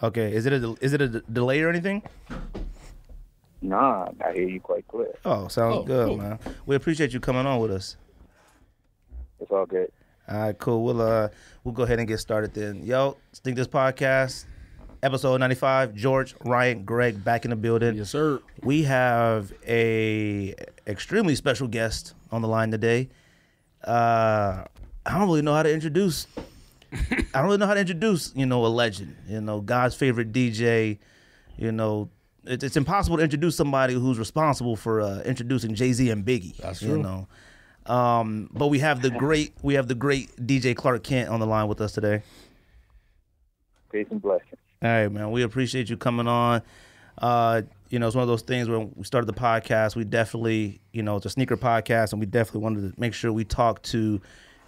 Okay. Is it a delay or anything? Nah, I hear you quite clear. Oh, sounds good, cool. man. We appreciate you coming on with us. It's all good. All right, cool. We'll go ahead and get started then. Yo, Think This Podcast, episode 95. George, Ryan, Greg, back in the building. Yes, sir. We have a extremely special guest on the line today. I don't really know how to introduce. I don't really know how to introduce, a legend. God's favorite DJ. It's impossible to introduce somebody who's responsible for introducing Jay-Z and Biggie. That's true. But we have the great DJ Clark Kent on the line with us today. Peace and blessings. All right, man. We appreciate you coming on. It's one of those things where we started the podcast. We definitely, it's a sneaker podcast, and we definitely wanted to make sure we talk to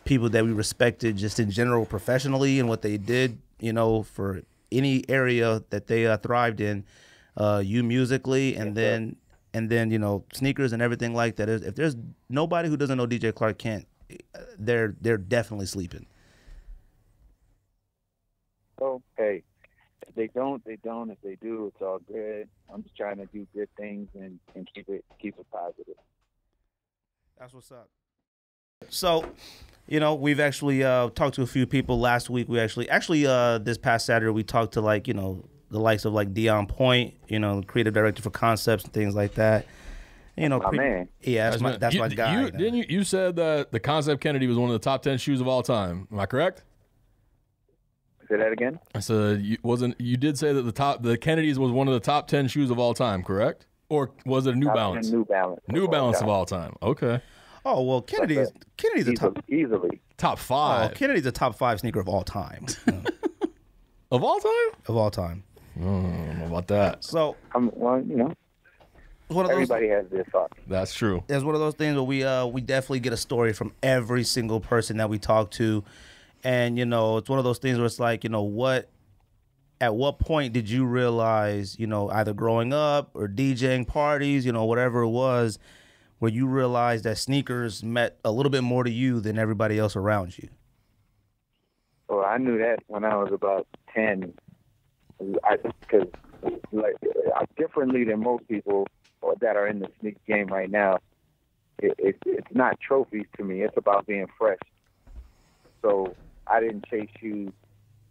people that we respected just in general professionally and what they did, for any area that they thrived in, you musically, and then sneakers and everything like that. If there's nobody who doesn't know DJ Clark Kent, they're definitely sleeping. Oh, hey. If they don't, they don't. If they do, it's all good. I'm just trying to do good things and keep it positive. That's what's up. So, we've actually talked to a few people last week. We actually this past Saturday we talked to the likes of Dion Point, creative director for Concepts and things like that. Man. Yeah, that's my guy. You said that the Concept Kennedy was one of the top 10 shoes of all time. Am I correct? Say that again. I said you did say that the Kennedys was one of the top 10 shoes of all time, correct? Or was it a New Balance? New Balance. New Balance of all time. Okay. Oh well, Kennedy's a top easily top 5. Oh, Kennedy's a top 5 sneaker of all time. Of all time? Of all time. I don't know about that. So, everybody has their thoughts. That's true. It's one of those things where we definitely get a story from every single person that we talk to. And, it's one of those things where it's like, at what point did you realize, either growing up or DJing parties, whatever it was, where you realized that sneakers meant a little bit more to you than everybody else around you? Well, I knew that when I was about 10. Because differently than most people that are in the sneaker game right now, it's not trophies to me. It's about being fresh. So I didn't chase shoes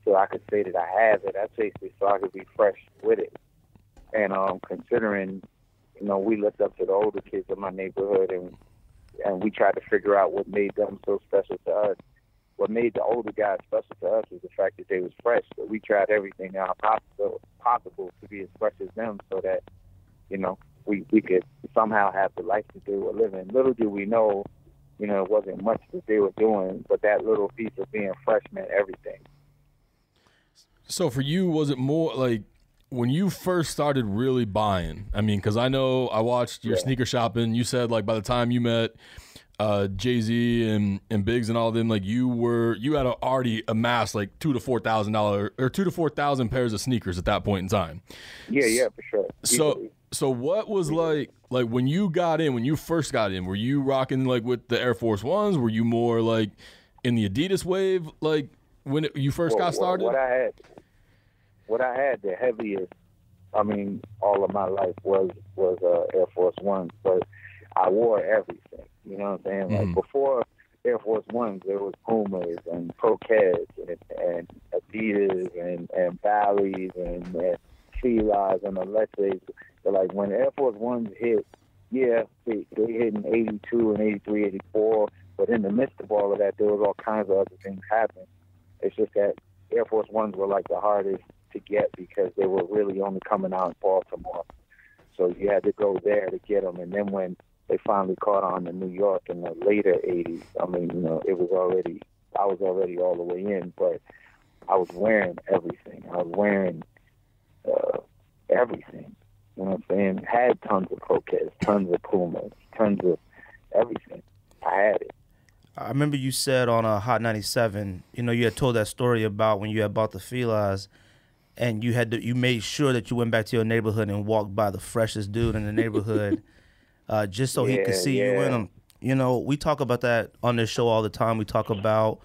so I could say that I have it. I chased it so I could be fresh with it. And considering, we looked up to the older kids in my neighborhood, and we tried to figure out what made them so special to us. What made the older guys special to us was the fact that they was fresh. So we tried everything possible to be as fresh as them, so that we could somehow have the life that they were living. Little did we know, it wasn't much that they were doing, but that little piece of being fresh meant everything. So for you, was it more like when you first started really buying? I mean, because I know I watched your sneaker shopping. You said by the time you met Jay-Z and Biggs and all of them, you had already amassed $2,000 to $4,000 or 2,000 to 4,000 pairs of sneakers at that point in time. Yeah, for sure. So what was when you got in, when you first got in, were you rocking with the Air Force Ones? Were you more in the Adidas wave when you first got started? What I had the heaviest, all of my life was Air Force Ones, but I wore everything. You know what I'm saying? Before Air Force Ones, there was Pumas and Pro-Keds and Adidas and Bally's and Fila's and Alexis. But when Air Force Ones hit, they hit in 82 and 83, 84. But in the midst of all of that, there was all kinds of other things happening. It's just that Air Force Ones were the hardest to get because they were really only coming out in Baltimore. So you had to go there to get them. And then when they finally caught on in New York in the later 80s, I was already all the way in, but I was wearing everything. I was wearing everything. You know what I'm saying? Had tons of Pro-Keds, tons of Pumas, tons of everything. I had it. I remember you said on Hot 97, you had told that story about when you had bought the Filas, and you made sure that you went back to your neighborhood and walked by the freshest dude in the neighborhood, just so he could see you in them. We talk about that on this show all the time. We talk about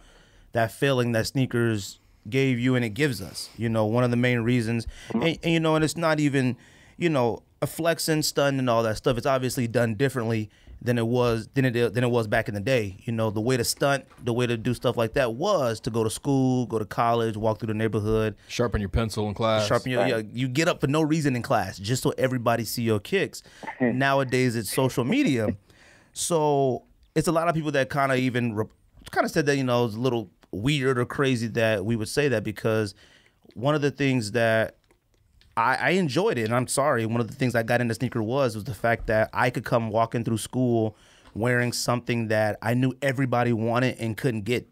that feeling that sneakers gave you and it gives us. You know, one of the main reasons, and you know, and it's not even, you know, a flexing, stun, and all that stuff. It's obviously done differently than it was back in the day. You know, the way to stunt, the way to do stuff like that was to go to school, go to college, walk through the neighborhood, sharpen your pencil in class. Sharpen your, yeah, you get up for no reason in class just so everybody see your kicks. Nowadays it's social media, so it's a lot of people that kind of even kind of said that, you know, it's a little weird or crazy that we would say that, because one of the things that I enjoyed it, and I'm sorry, one of the things I got into sneaker was the fact that I could come walking through school wearing something that I knew everybody wanted and couldn't get.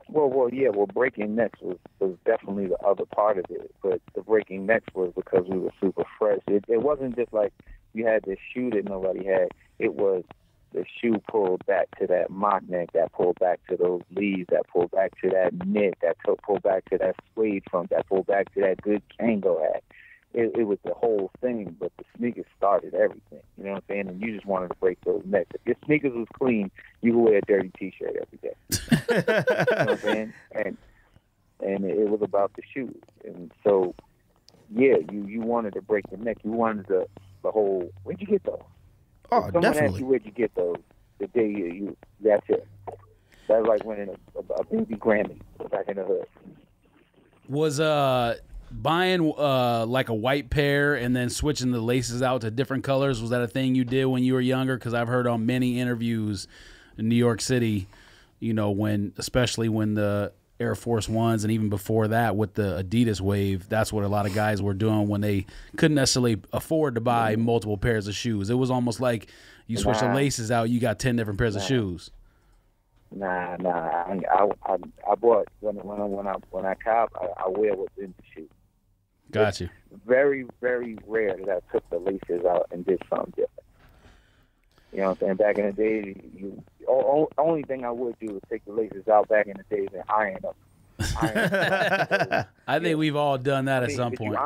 Well, yeah. Well, breaking necks was definitely the other part of it, but the breaking necks was because we were super fresh. It wasn't just like you had this shoe that nobody had. It was the shoe pulled back to that mock neck, that pulled back to those leaves, that pulled back to that knit, that pulled back to that suede front, that pulled back to that good Kango hat. It was the whole thing, but the sneakers started everything. You know what I'm saying? And you just wanted to break those necks. If your sneakers was clean, you could wear a dirty T-shirt every day. You know what I'm saying? And it was about the shoes. And so, yeah, you wanted to break the neck. You wanted the whole, where'd you get those? Oh, Someone definitely. asked you where'd you get those, the day you that's it. That's like winning a baby Grammy back in the hood. Was buying like a white pair and then switching the laces out to different colors, was that a thing you did when you were younger? Because I've heard on many interviews in New York City, you know, especially when the Air Force Ones and even before that with the Adidas wave, that's what a lot of guys were doing when they couldn't necessarily afford to buy multiple pairs of shoes. It was almost like you switch the laces out, you got 10 different pairs of shoes. Nah. I bought when I cop, I wear what's in the shoe. Got you. Very, very rare that I took the laces out and did something different. You know what I'm saying? Back in the day, only thing I would do is take the laces out back in the days and iron them. I think we've all done that at some point. You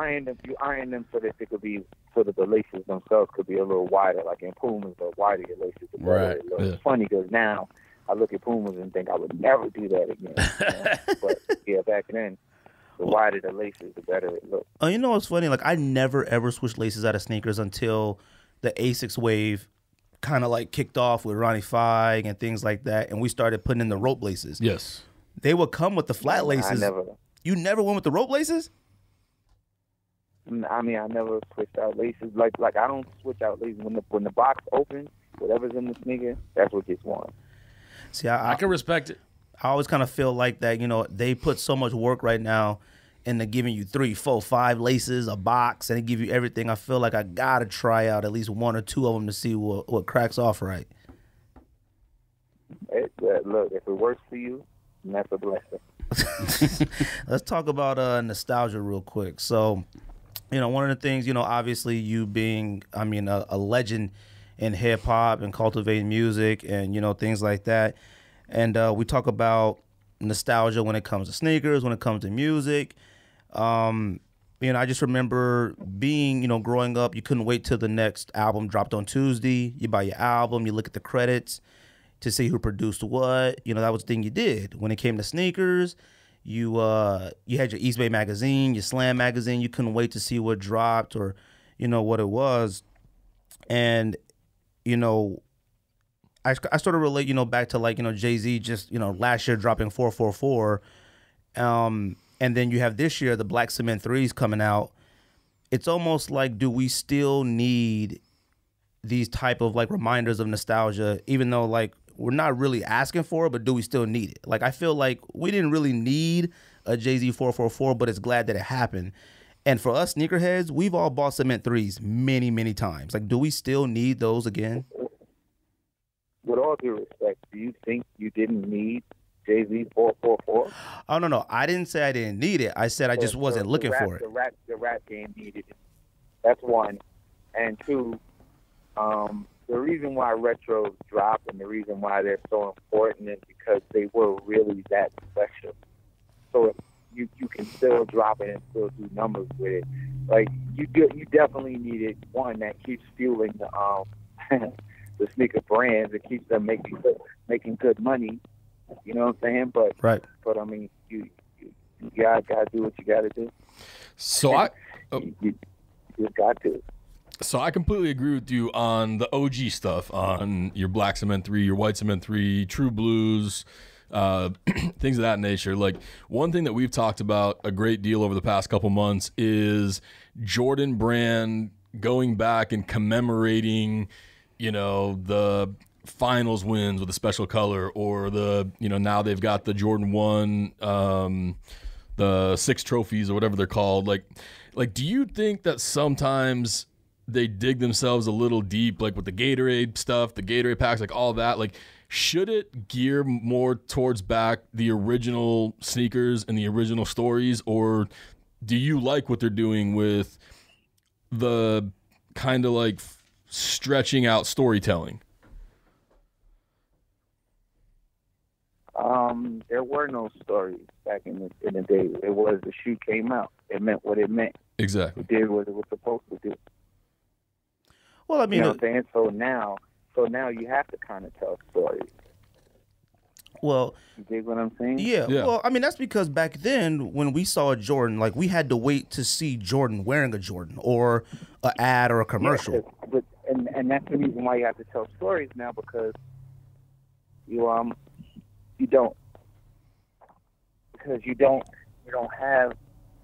iron them so that they could be, so that the laces themselves could be a little wider. Like in Pumas, the wider your laces, the better. Right. It's funny because now I look at Pumas and think I would never do that again. You know? But yeah, back then, the wider the laces, the better it looked. Oh, you know what's funny? Like, I never ever switched laces out of sneakers until the Asics wave kind of like kicked off with Ronnie Feig and things like that, and we started putting in the rope laces. Yes. They would come with the flat laces. You never went with the rope laces? I mean, I never switched out laces. Like I don't switch out laces when the box opens. Whatever's in the sneaker, that's what gets worn. See, I can respect it. I always kind of feel like that. You know, they put so much work right now into giving you 3, 4, 5 laces, a box, and they give you everything. I feel like I gotta try out at least 1 or 2 of them to see what cracks off right. Look, if it works for you, then that's a blessing. Let's talk about nostalgia real quick. So, you know, one of the things, you know, obviously you being, I mean, a legend in hip hop and cultivating music and, you know, things like that. And we talk about nostalgia when it comes to sneakers, when it comes to music. You know, I just remember being, you know, growing up, you couldn't wait till the next album dropped on Tuesday. You buy your album, you look at the credits to see who produced what. You know, that was the thing you did. When it came to sneakers, you had your East Bay magazine, your Slam magazine. You couldn't wait to see what dropped or, you know, what it was. And, you know, I sort of relate, you know, back to like, you know, Jay-Z just, you know, last year dropping 444. And then you have this year, the Black Cement 3s coming out. It's almost like, do we still need these type of like reminders of nostalgia, even though like we're not really asking for it, but do we still need it? Like, I feel like we didn't really need a Jay-Z 444, but it's glad that it happened. And for us sneakerheads, we've all bought Cement 3s many, many times. Like, do we still need those again? With all due respect, do you think you didn't need Jay-Z 444? Oh, no. I didn't say I didn't need it. I said I just wasn't looking for it. The rap game needed it. That's one. And two, the reason why retros drop and the reason why they're so important is because they were really that special. So if you can still drop it and still do numbers with it. Like, you definitely needed one that keeps fueling the the sneaker brands. It keeps them making good money. You know what I'm saying? But right. But I mean, you You gotta do what you gotta do. So You just got to. So I completely agree with you on the OG stuff, on your Black Cement 3, your White Cement 3, True Blues, things of that nature. Like, one thing that we've talked about a great deal over the past couple months is Jordan Brand going back and commemorating, the finals wins with a special color, or now they've got the Jordan 1, the 6 trophies or whatever they're called. Like, do you think that sometimes they dig themselves a little deep, like with the Gatorade stuff, the Gatorade packs, like all that? Like, should it gear more towards back the original sneakers and the original stories, or do you like what they're doing with the kind of like stretching out storytelling? There were no stories back in the day. It was the shoe came out. It meant what it meant. Exactly. It did what it was supposed to do. Well, I mean, you know what I'm saying? So now you have to kind of tell stories. Well, you dig what I'm saying? Yeah. Well, I mean, that's because back then when we saw a Jordan, like, we had to wait to see Jordan wearing a Jordan or an ad or a commercial. Yeah, and that's the reason why you have to tell stories now, because you don't have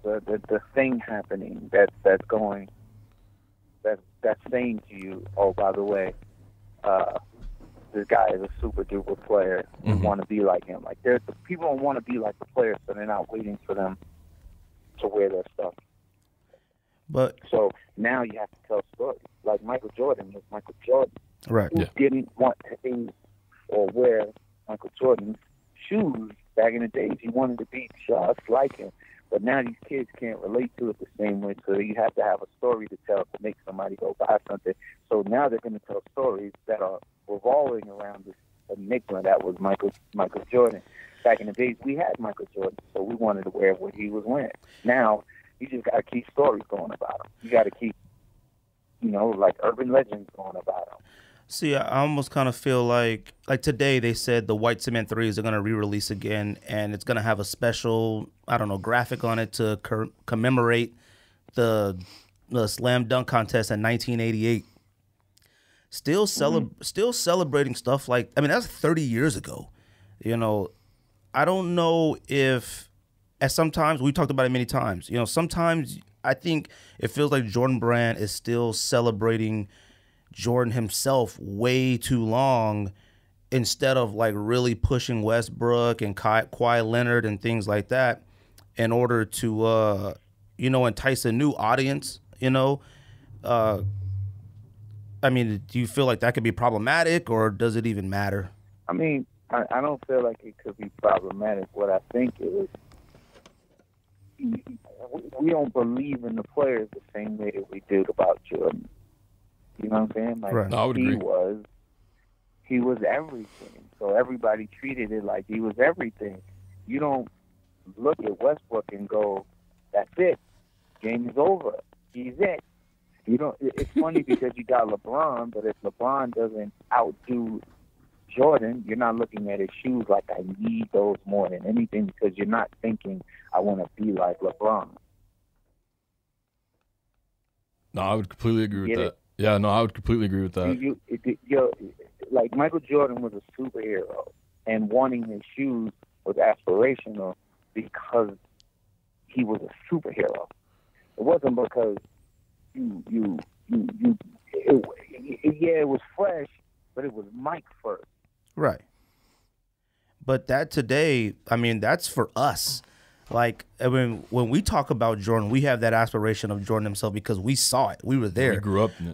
the thing happening that's saying to you, oh, by the way, this guy is a super duper player. We want to be like him. Like, people don't want to be like the players, so they're not waiting for them to wear their stuff. But so now you have to tell stories. Like Michael Jordan was Michael Jordan. Right. Who didn't want to be or wear Michael Jordan's shoes back in the days? He wanted to be just like him. But now these kids can't relate to it the same way, so you have to have a story to tell to make somebody go buy something. So now they're going to tell stories that are revolving around this enigma that was Michael Jordan. Back in the days, we had Michael Jordan, so we wanted to wear what he was wearing. Now, you just got to keep stories going about him. You got to keep, like urban legends going about him. See, I almost kind of feel like today they said the White Cement 3s are going to re-release again, and it's going to have a special, graphic on it to commemorate the slam dunk contest in 1988. Still celebrating stuff like, that's 30 years ago. I don't know if, as sometimes, we talked about it many times, sometimes I think it feels like Jordan Brand is still celebrating Jordan himself way too long, instead of like really pushing Westbrook and Kawhi Leonard and things like that in order to entice a new audience. Do you feel like that could be problematic, or does it even matter? I don't feel like it could be problematic. What I think is, we don't believe in the players the same way that we did about Jordan. You know what I'm saying? Like, right. No, I would agree. He was everything. So everybody treated it like he was everything. You don't look at Westbrook and go, that's it. Game is over. He's it. It's funny because you got LeBron, but if LeBron doesn't outdo Jordan, you're not looking at his shoes like, I need those more than anything, because you're not thinking, I want to be like LeBron. No, I would completely agree with that. Yeah, no, I would completely agree with that. Like, Michael Jordan was a superhero, and wanting his shoes was aspirational because he was a superhero. It wasn't because it was fresh, but it was Mike first. Right. But that today, that's for us. Like, when we talk about Jordan, we have that aspiration of Jordan himself because we saw it. We were there.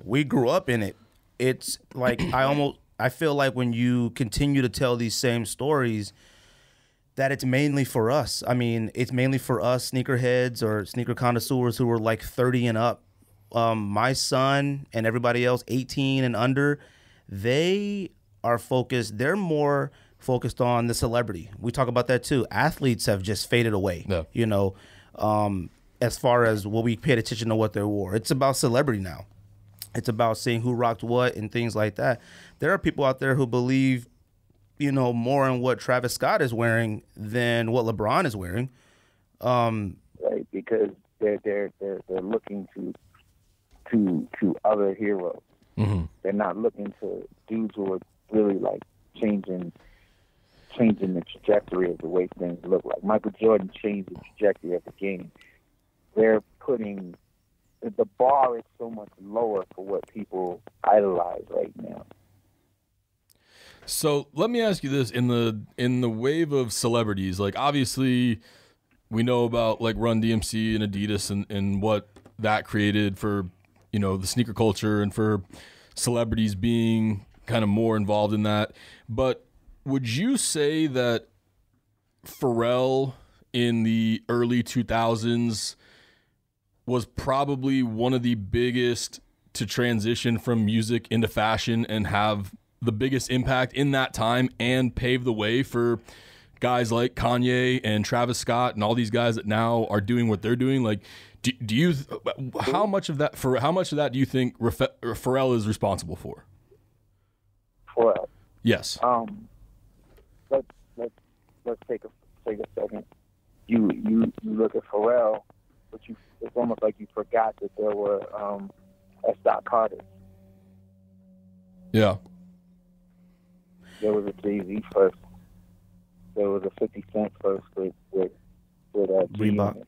We grew up in it. It's like, I feel like when you continue to tell these same stories, that it's mainly for us. It's mainly for us sneakerheads or sneaker connoisseurs who are like 30 and up. My son and everybody else 18 and under, they are focused. They're more focused on the celebrity. We talk about that too. Athletes have just faded away. Yeah. As far as what we paid attention to what they wore, it's about celebrity now. It's about seeing who rocked what and things like that. There are people out there who believe, more in what Travis Scott is wearing than what LeBron is wearing. Right, because they're looking to other heroes. Mm-hmm. They're not looking to dudes who are really like changing the trajectory of the way things look. Like Michael Jordan changed the trajectory of the game. They're putting the bar is so much lower for what people idolize right now. So let me ask you this: in the wave of celebrities, like obviously we know about like Run DMC and Adidas and what that created for, you know, the sneaker culture and for celebrities being kind of more involved in that. But would you say that Pharrell in the early 2000s was probably one of the biggest to transition from music into fashion and have the biggest impact in that time and pave the way for guys like Kanye and Travis Scott and all these guys that now are doing what they're doing? Like, do you, how much of that do you think Pharrell is responsible for? Pharrell. Yes. Let's take a second. You look at Pharrell, but it's almost like you forgot that there were S. Carter. Yeah. There was a Jay-Z first. There was a 50 Cent first with Reebok.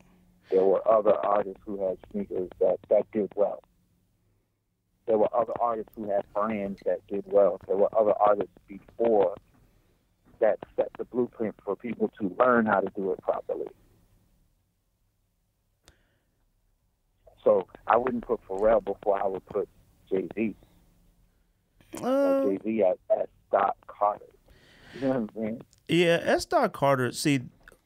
There were other artists who had sneakers that did well. There were other artists who had brands that did well. There were other artists before that set the blueprint for people to learn how to do it properly. So I wouldn't put Pharrell before I would put Jay-Z. Jay-Z as Doc Carter. You know what I'm saying? Yeah, S. Carter. See,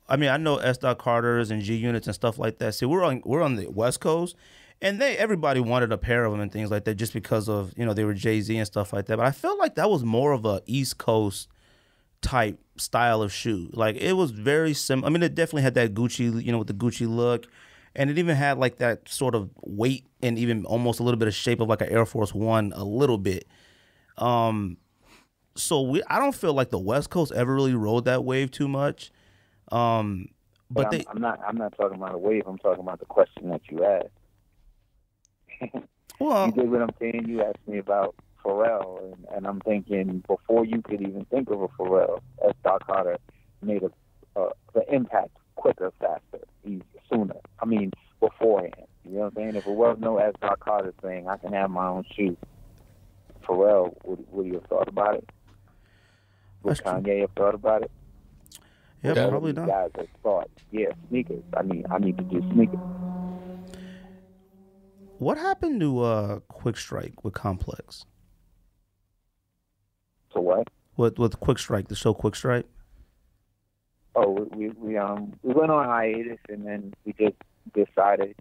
I mean, I know S. Carters and G Units and stuff like that. See, we're on the West Coast, and everybody wanted a pair of them and things like that just because of, you know, they were Jay-Z and stuff like that. But I felt like that was more of a East Coast type style of shoe. Like, it was very similar. I mean, it definitely had that Gucci, you know, with the Gucci look, and it even had like that sort of weight and even almost a little bit of shape of like an Air Force One a little bit. So I don't feel like the West Coast ever really rode that wave too much. But I'm not talking about a wave. I'm talking about the question that you asked. Well, you did what I'm saying. You asked me about Pharrell, and I'm thinking before you could even think of a Pharrell, S. Carter made the impact quicker, faster, sooner. I mean, beforehand. You know what I'm saying? If it was no S. Carter saying, I can have my own shoe, Pharrell, would he have thought about it? Would Kanye have thought about it? Yeah, probably not. Guys have thought, yeah, sneakers. I need to do sneakers. What happened to Quick Strike with Complex? So what? With Quick Strike, the show Quick Strike? Oh, we went on hiatus, and then we just decided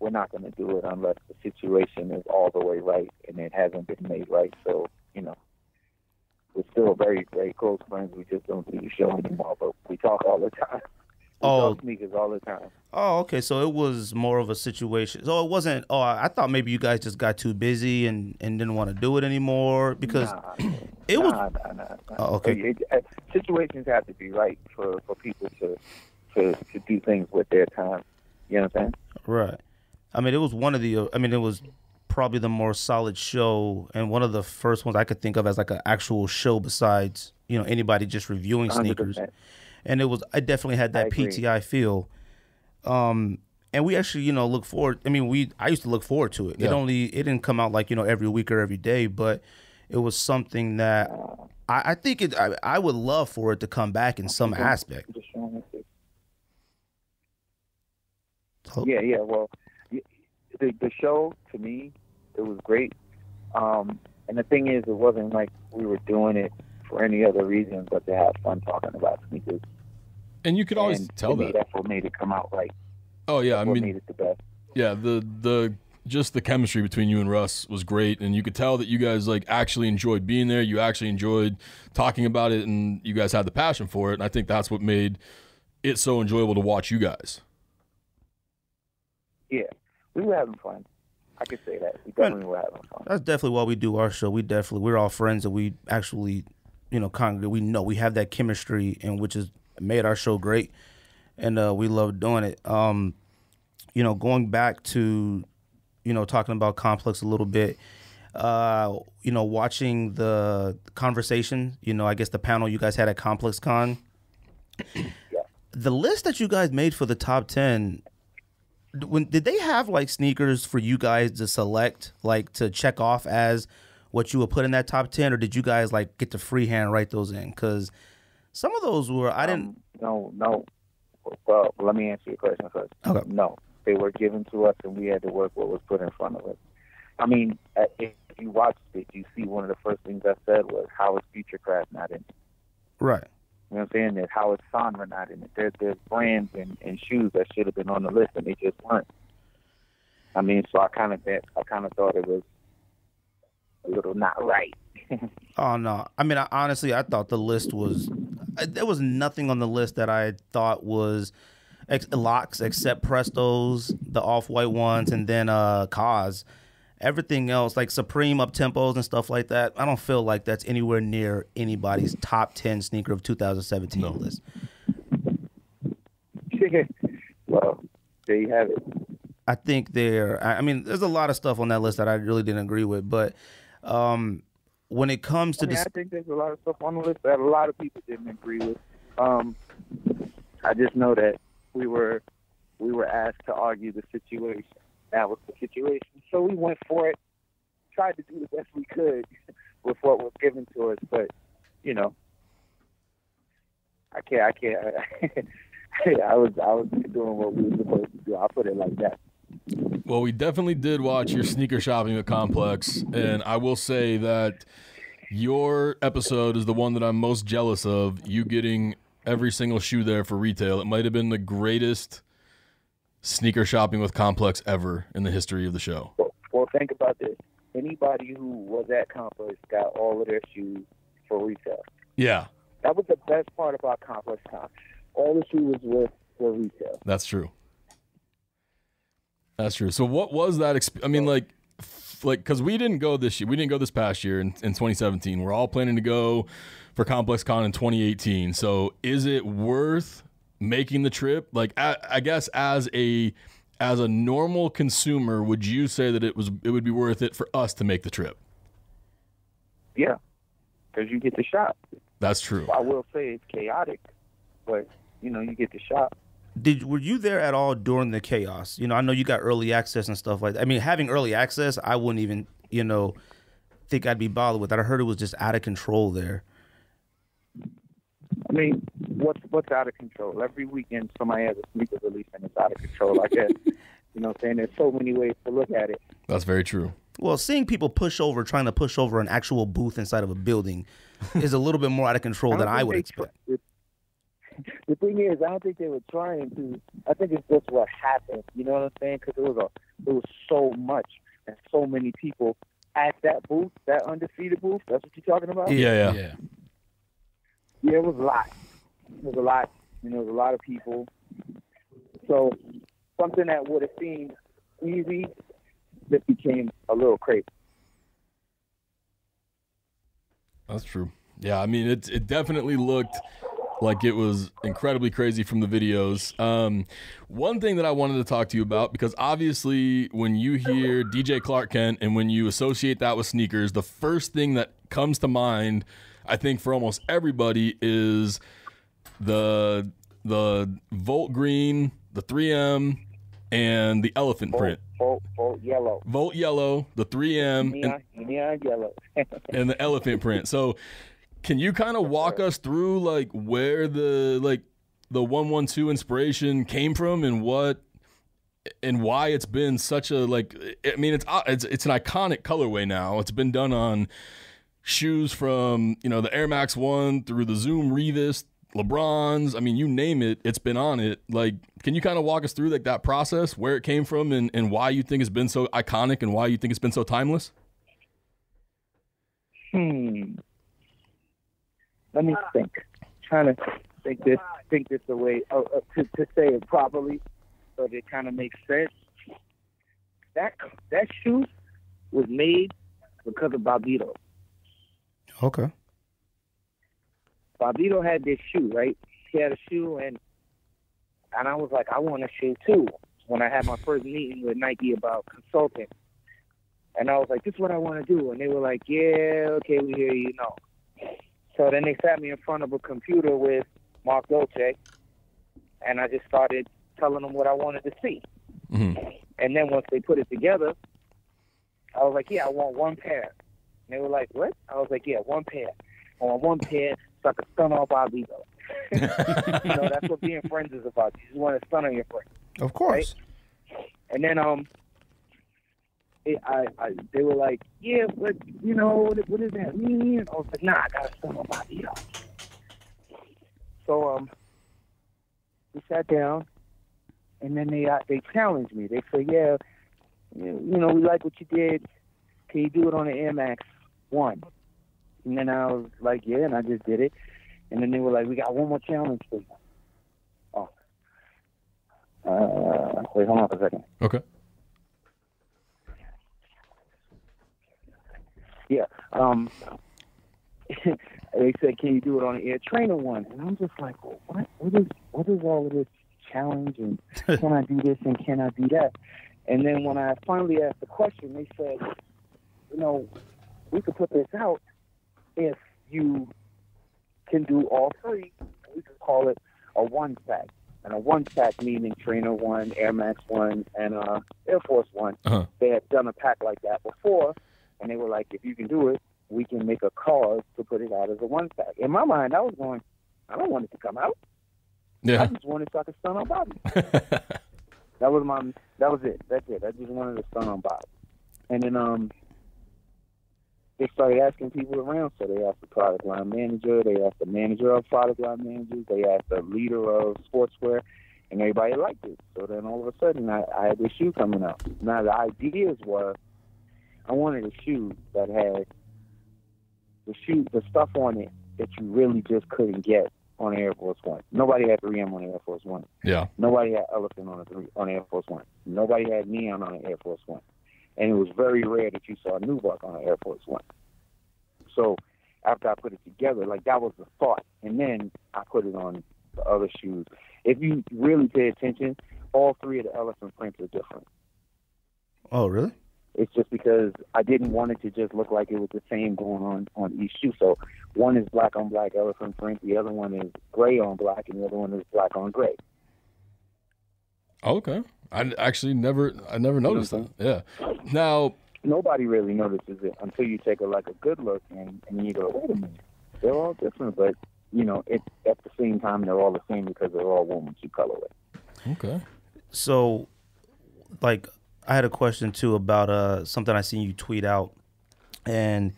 we're not going to do it unless the situation is all the way right, and it hasn't been made right. So, you know, we're still very, very close friends. We just don't do the show anymore, but we talk all the time. We talk sneakers all the time. Oh, okay. So it was more of a situation. So it wasn't. Oh, I thought maybe you guys just got too busy and didn't want to do it anymore because it was. Nah. Oh, okay. Situations have to be right for people to do things with their time. You know what I'm saying? Right. I mean, it was it was probably the more solid show and one of the first ones I could think of as like an actual show besides, you know, anybody just reviewing sneakers. 100%. And I definitely had that PTI feel. And we actually, you know, look forward. I mean, I used to look forward to it. Yeah. It didn't come out like, you know, every week or every day, but it was something that I think I would love for it to come back in some aspect. Yeah. Well, the show, to me, it was great. And the thing is, it wasn't like we were doing it for any other reason but to have fun talking about sneakers. And you could always tell that. That's what made it come out right. Oh yeah, That's what made it the best. Yeah, the just the chemistry between you and Russ was great, and you could tell that you guys like actually enjoyed being there. You actually enjoyed talking about it, and you guys had the passion for it. And I think that's what made it so enjoyable to watch you guys. Yeah, we were having fun. I could say that. We definitely were having fun. That's definitely why we do our show. We're all friends, and we actually, you know, congregate. We know we have that chemistry, and which has made our show great. and we love doing it. You know, going back to, you know, talking about Complex a little bit, you know, watching the conversation, you know, I guess the panel you guys had at Complex Con, the list that you guys made for the top 10, did they have like sneakers for you guys to select, like to check off as what you would put in that top 10, or did you guys like get to freehand write those in? Because some of those were, I didn't. No. Well, let me answer your question first. Okay. No, they were given to us, and we had to work what was put in front of us. I mean, if you watched it, you see one of the first things I said was, how is Futurecraft not in it? Right. You know what I'm saying? That how is Sonra not in it? There's brands and shoes that should have been on the list, and they just weren't. I mean, so I kind of thought it was a little not right. Oh no! I mean, honestly, I thought the list was. There was nothing on the list that I thought was locks except Prestos, the off-white ones, and then Cause. Everything else, like Supreme up-tempos and stuff like that, I don't feel like that's anywhere near anybody's top 10 sneaker of 2017 list. Well, there you have it. I think I mean, there's a lot of stuff on that list that I really didn't agree with, but when it comes to I think there's a lot of stuff on the list that a lot of people didn't agree with. I just know that we were asked to argue the situation. That was the situation. So we went for it, tried to do the best we could with what was given to us, but, you know, I can't. I was doing what we were supposed to do. I'll put it like that. Well, we definitely did watch your sneaker shopping at Complex, and I will say that your episode is the one that I'm most jealous of, you getting every single shoe there for retail. It might have been the greatest sneaker shopping with Complex ever in the history of the show. Well, think about this. Anybody who was at Complex got all of their shoes for retail. Yeah. That was the best part about Complex Con. All the shoes were for retail. That's true. That's true. So what was that? I mean, like, because we didn't go this year. We didn't go this past year in 2017. We're all planning to go for Complex Con in 2018. So is it worth making the trip? Like, I guess as a normal consumer, would you say that it would be worth it for us to make the trip? Yeah, because you get to shop. That's true. I will say it's chaotic, but you know, you get to shop. Were you there at all during the chaos? You know, I know you got early access and stuff like that. I mean, having early access, I wouldn't even, you know, think I'd be bothered with that. I heard it was just out of control there. I mean, what's out of control? Every weekend somebody has a sneaker release and it's out of control, I guess. You know what I'm saying? There's so many ways to look at it. That's very true. Well, seeing people trying to push over an actual booth inside of a building is a little bit more out of control than I would expect. The thing is, I don't think they were trying to. I think it's just what happened. You know what I'm saying? Because it was so much and so many people at that booth, that undefeated booth. That's what you're talking about? Yeah. Yeah, it was a lot. It was a lot. You know, it was a lot of people. So something that would have seemed easy just became a little crazy. That's true. Yeah, I mean, it definitely looked like it was incredibly crazy from the videos. One thing that I wanted to talk to you about, because obviously when you hear DJ Clark Kent and when you associate that with sneakers, the first thing that comes to mind, I think for almost everybody, is the Volt Green, the 3M, and the elephant print. Volt yellow. Volt yellow, the 3M, neon yellow. and the elephant print. So can you kind of walk us through like where the 112 inspiration came from and why it's been such a, like, I mean, it's an iconic colorway now. It's been done on shoes from, you know, the Air Max 1 through the Zoom Revis, LeBrons. I mean, you name it, it's been on it. Like, can you kind of walk us through like that process, where it came from and why you think it's been so iconic and why you think it's been so timeless? Let me think. Trying to think this away to say it properly, so that it kind of makes sense. That shoe was made because of Bobito. Okay. Bobito had this shoe, right? He had a shoe, and And I was like, I want to shoe too. When I had my first meeting with Nike about consulting, and I was like, this is what I want to do. And they were like, yeah, okay, we hear you, no. So then they sat me in front of a computer with Mark Dolce, and I just started telling them what I wanted to see. Mm-hmm. And then once they put it together, I was like, yeah, I want one pair. And they were like, what? I was like, yeah, one pair. I want one pair so I can stun off Bobito. That's what being friends is about. You just want to stun on your friend. Of course. Right? And then they were like, yeah, but what does that mean? I was like, nah, I gotta stun on Bobito. So we sat down, and then they challenged me. They said, yeah, we like what you did. Can you do it on the Air Max 1? And then I was like, yeah, and I just did it. And then they were like, we got one more challenge for you. Wait, hold on for a second. Okay. Yeah. They said, can you do it on the Air Trainer 1? And I'm just like, well, what is all of this challenge, and can I do this and can I do that? And then when I finally asked the question, they said, we could put this out if you can do all three. We could call it a one-stack. And a one-stack meaning Trainer 1, Air Max 1, and Air Force 1. Uh-huh. They had done a pack like that before, and they were like, if you can do it, we can make a card to put it out as a one-stack. In my mind, I was going, I don't want it to come out. Yeah. I just wanted so I could stun on Bobby. That was it. That's it. I just wanted to stun on Bobby. And then they started asking people around. So they asked the product line manager, they asked the manager of product line managers, they asked the leader of sportswear, and everybody liked it. So then all of a sudden, I had this shoe coming out. Now the ideas were, I wanted a shoe that had the stuff on it that you really just couldn't get on Air Force One. Nobody had 3M on Air Force One. Yeah. Nobody had Elephant on Air Force One. Nobody had Neon on an Air Force One. And it was very rare that you saw a Nubuck on an Air Force One. So after I put it together, like that was the thought. And then I put it on the other shoes. If you really pay attention, all three of the elephant prints are different. Oh, really? It's just because I didn't want it to just look like it was the same going on each shoe. So one is black on black elephant print, the other one is gray on black, and the other one is black on gray. Okay. I actually never noticed that. Yeah. Now, nobody really notices it until you take a good look and you go, wait a minute, they're all different, but it's at the same time they're all the same because they're all women's shoe colorway. Okay. So, I had a question too about something I seen you tweet out, and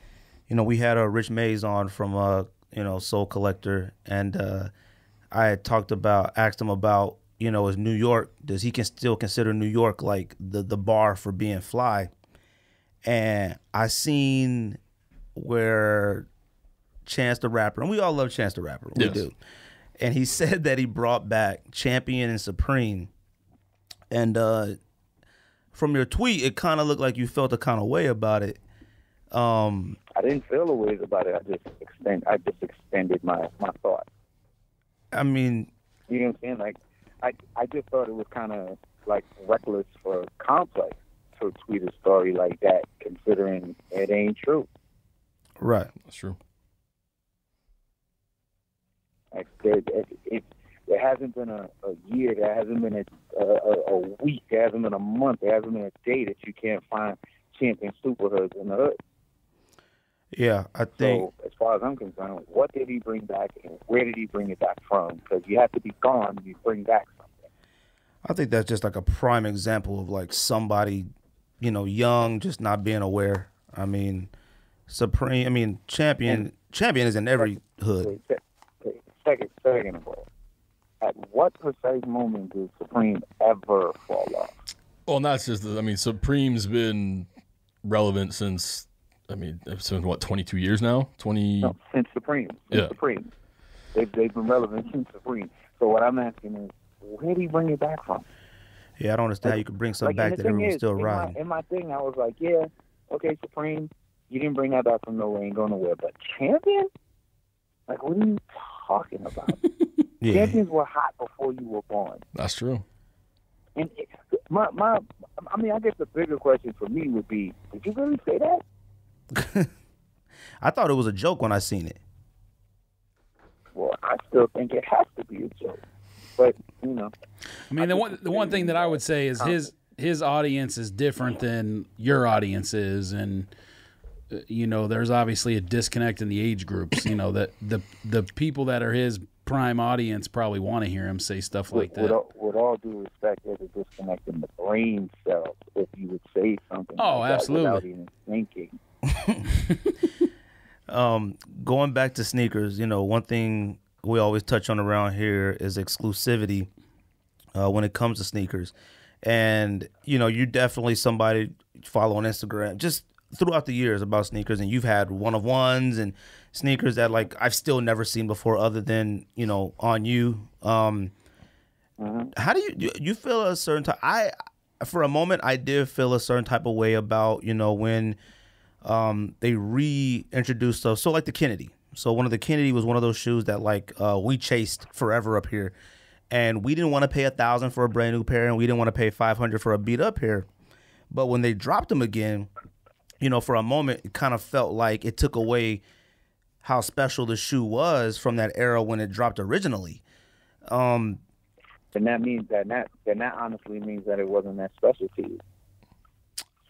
we had Rich Mays on from Soul Collector, and I had asked him about is New York, does he still consider New York like the bar for being fly? And I seen where Chance the Rapper, and we all love Chance the Rapper, we do, and he said that he brought back Champion and Supreme, and from your tweet, it kind of looked like you felt a kind of way about it. I didn't feel a way about it. I just extended my thought. I mean, you know what I'm saying? I just thought it was kind of reckless for Complex to tweet a story like that, considering it ain't true. Right, that's true. There hasn't been a year, there hasn't been a week, there hasn't been a month, there hasn't been a day that you can't find Champion Superhoods in the hood. Yeah, I think. So, as far as I'm concerned, what did he bring back and where did he bring it back from? Because you have to be gone when you bring back something. I think that's just a prime example of somebody, young, just not being aware. I mean, Champion is in every hood. Second of all, at what precise moment did Supreme ever fall off? Well, not just Supreme's been relevant since, it's been 22 years now? No, since Supreme. Supreme. They've been relevant since Supreme. So what I'm asking is, where did he bring it back from? Yeah, I don't understand how you could bring something back that everyone's still riding. In my thing, I was like, yeah, okay, Supreme, you didn't bring that back from nowhere, ain't going nowhere. But Champion? What are you talking about? Yeah. Champions were hot before you were born. That's true. And I guess the bigger question for me would be, did you really say that? I thought it was a joke when I seen it. Well, I still think it has to be a joke. But, you know. I mean, the one thing that I would say is his audience is different than your audience is, and you know, there's obviously a disconnect in the age groups. You know, that the people that are his prime audience probably want to hear him say stuff like that. With all due respect, there's a disconnect in the brain cells if you would say something like absolutely. that without even thinking. Going back to sneakers, you know, one thing we always touch on around here is exclusivity when it comes to sneakers. And, you know, you're definitely somebody follow on Instagram just throughout the years about sneakers, and you've had one-of-ones and sneakers that, like, I've still never seen before other than, you know, on you. How do you feel a certain type? For a moment, I did feel a certain type of way about, you know, when they reintroduced those. So like the Kennedy. So one of the Kennedy was one of those shoes that like we chased forever up here, and we didn't want to pay $1,000 for a brand new pair, and we didn't want to pay $500 for a beat up pair. But when they dropped them again, you know, for a moment, it kind of felt like it took away how special the shoe was from that era when it dropped originally. And that means that honestly means that it wasn't that special to you.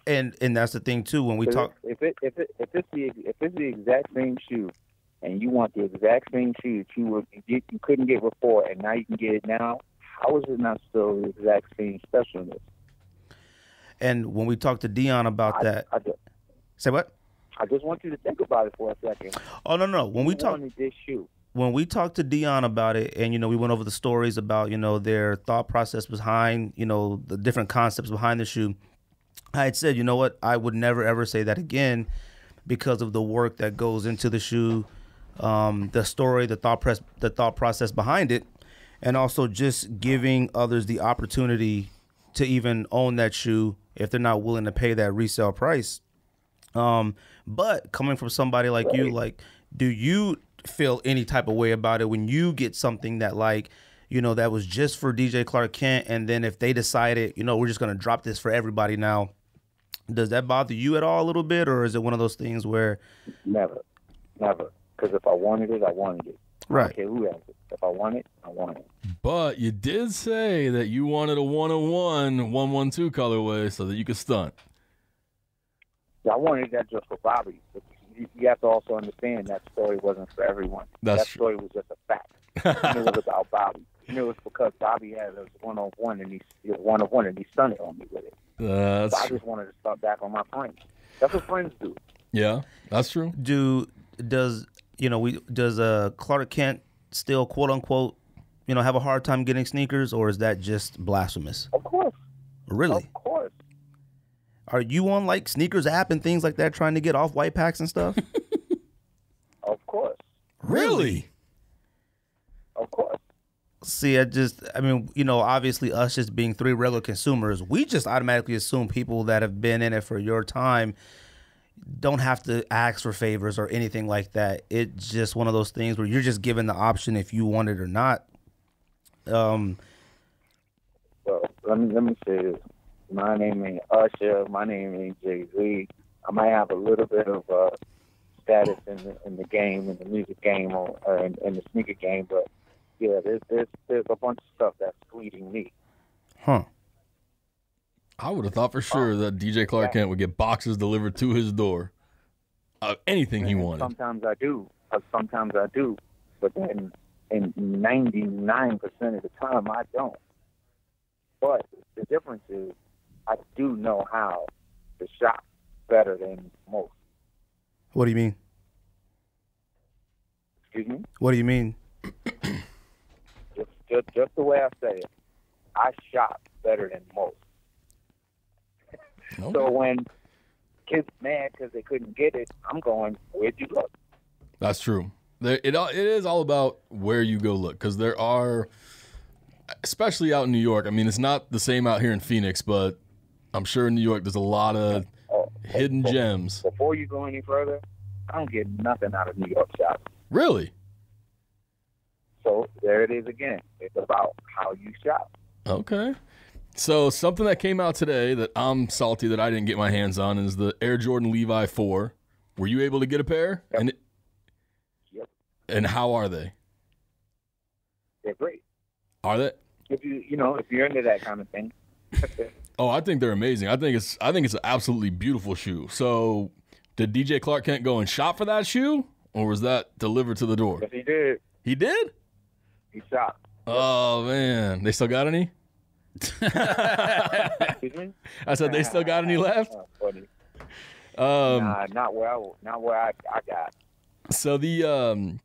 And that's the thing too when we talk. If it's the exact same shoe, and you want the exact same shoe that you couldn't get before, and now you can get it now, how is it not still the exact same specialness? And when we talked to Dion about that, say what? I just want you to think about it for a second. Oh no! When we wanted this shoe. When we talked to Dion about it, and, you know, we went over the stories about, you know, their thought process behind, you know, the different concepts behind the shoe, I had said, you know what, I would never, ever say that again because of the work that goes into the shoe, the story, the thought process behind it, and also just giving others the opportunity to even own that shoe if they're not willing to pay that resale price. But coming from somebody like you, like, do you feel any type of way about it when you get something that, like, you know, that was just for DJ Clark Kent, and then if they decided, you know, we're just going to drop this for everybody now, does that bother you at all a little bit, or is it one of those things where... Never. Because if I wanted it, I wanted it. Right. I don't care who has it. If I want it, I want it. But you did say that you wanted a 101 112 colorway so that you could stunt. Yeah, I wanted that just for Bobby. But you have to also understand that story wasn't for everyone. That story was just a fact. And it was about Bobby. And it was because Bobby had a 101 and he stunted on me with it. So I just wanted to start back on my friends. That's what friends do. Yeah, that's true. Does Clark Kent still, quote unquote, you know, have a hard time getting sneakers, or is that just blasphemous? Of course. Really? Of course. Are you on like sneakers app and things like that trying to get off white packs and stuff? Of course. Really? Of course. See, I mean, you know, obviously us just being three regular consumers, we just automatically assume people that have been in it for your time don't have to ask for favors or anything like that. It's just one of those things where you're just given the option if you want it or not. Well, let me say this. My name ain't Usher. My name ain't Jay-Z. I might have a little bit of status in the game, in the music game, or in the sneaker game, but yeah, there's a bunch of stuff that's fleeting me. Huh. I would have thought for sure that DJ Clark Kent would get boxes delivered to his door. Anything he wanted. Sometimes I do. But then in 99% of the time, I don't. But the difference is I do know how to shop better than most. What do you mean? Excuse me? What do you mean? Just the way I say it. I shop better than most. Okay. So when kids mad because they couldn't get it, I'm going, where'd you look? That's true. It is all about where you go look, because there are, especially out in New York. I mean, it's not the same out here in Phoenix, but I'm sure in New York there's a lot of hidden gems. Before you go any further, I don't get nothing out of New York shopping. Really? So there it is again. It's about how you shop. Okay. So something that came out today that I'm salty that I didn't get my hands on is the Air Jordan Levi 4. Were you able to get a pair? Yep. Yep. And how are they? They're great. Are they? If you're into that kind of thing. Oh, I think they're amazing. I think it's an absolutely beautiful shoe. So, did DJ Clark Kent go and shop for that shoe, or was that delivered to the door? Yes, he did. He did? He shopped. Oh man, they still got any? Excuse me? I said they still got any left. Funny. Not where I got. So the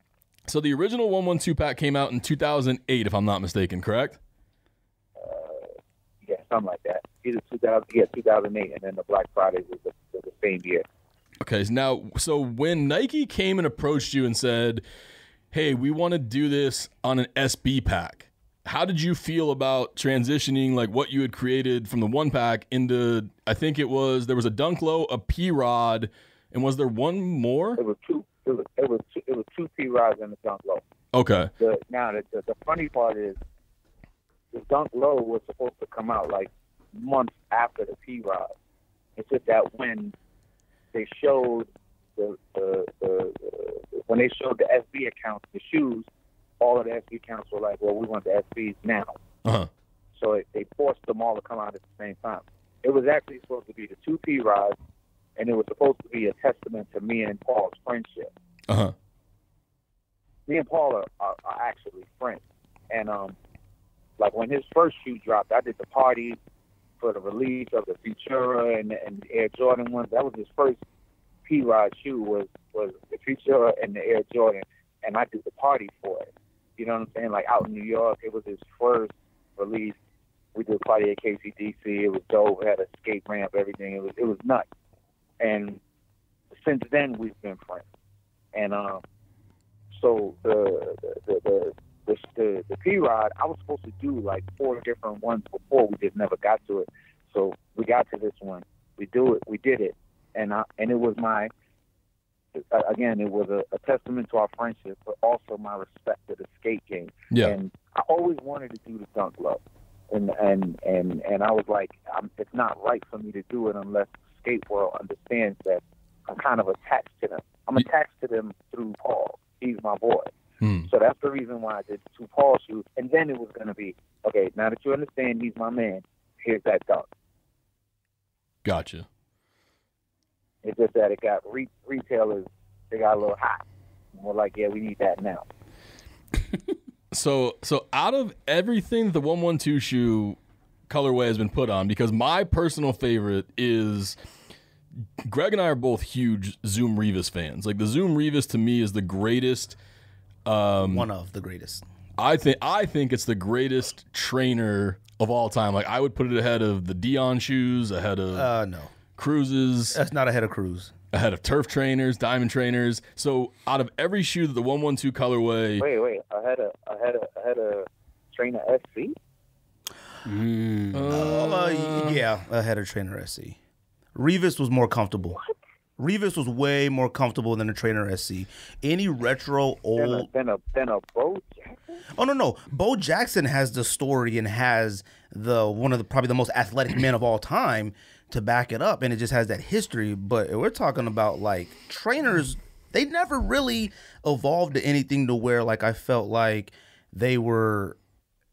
original 112 pack came out in 2008, if I'm not mistaken, correct? Yeah, something like that. Either 2008, and then the Black Friday was the same year. Okay, so when Nike came and approached you and said, "Hey, we want to do this on an SB pack," how did you feel about transitioning like what you had created from the one pack into? I think there was a Dunk Low, a P Rod, and was there one more? It was two. It was two P Rods and a Dunk Low. Okay. The funny part is the Dunk Low was supposed to come out like months after the P Rod. It's just that when they showed the SB accounts, the shoes, all of the SB accounts were like, well, we want the SBs now. Uh-huh. So they forced them all to come out at the same time. It was actually supposed to be the two P Rods, and it was supposed to be a testament to me and Paul's friendship. Uh-huh. Me and Paul are actually friends. And like when his first shoe dropped, I did the party for the release of the Futura and the Air Jordan ones. That was his first P-Rod shoe was the Futura and the Air Jordan, and I did the party for it. You know what I'm saying? Like out in New York, it was his first release. We did a party at KCDC. It was dope. It had a skate ramp, everything. It was nuts. And since then, we've been friends. And so the P-Rod, I was supposed to do like 4 different ones before. We just never got to it. So we got to this one. We did it. And it was it was a testament to our friendship, but also my respect to the skate game. Yeah. And I always wanted to do the Dunk Low. And I was like, it's not right for me to do it unless skate world understands that I'm kind of attached to them. I'm attached to them through Paul. He's my boy. So that's the reason why I did 2 Paul shoes. And then it was going to be, okay, now that you understand he's my man, here's that Dunk. Gotcha. It's just that it got retailers, they got a little hot. And we're like, yeah, we need that now. So out of everything the 112 shoe colorway has been put on, because my personal favorite is, Greg and I are both huge Zoom Revis fans. Like the Zoom Revis to me is the greatest. One of the greatest. I think it's the greatest trainer of all time. Like I would put it ahead of the Dion shoes, ahead of no. Cruises. That's not ahead of Cruise. Ahead of Turf trainers, Diamond trainers. So out of every shoe that the 112 colorway. Wait, ahead of Trainer SC? Yeah, ahead of Trainer SC. Revis was more comfortable. What? Revis was way more comfortable than the Trainer SC. Any retro old Than a Bo Jackson? Oh no. Bo Jackson has the story and has one of the probably the most athletic men of all time to back it up, and it just has that history. But we're talking about like trainers, they never really evolved to anything to where like I felt like they were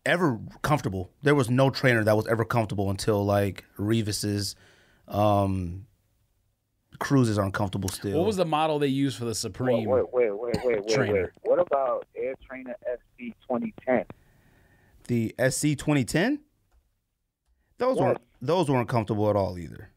ever comfortable. There was no trainer that was ever comfortable until like Revis's. Cruises are uncomfortable still. What was the model they used for the Supreme? Wait. Trainer? What about Air Trainer SC 2010? The SC 2010? Those weren't comfortable at all either.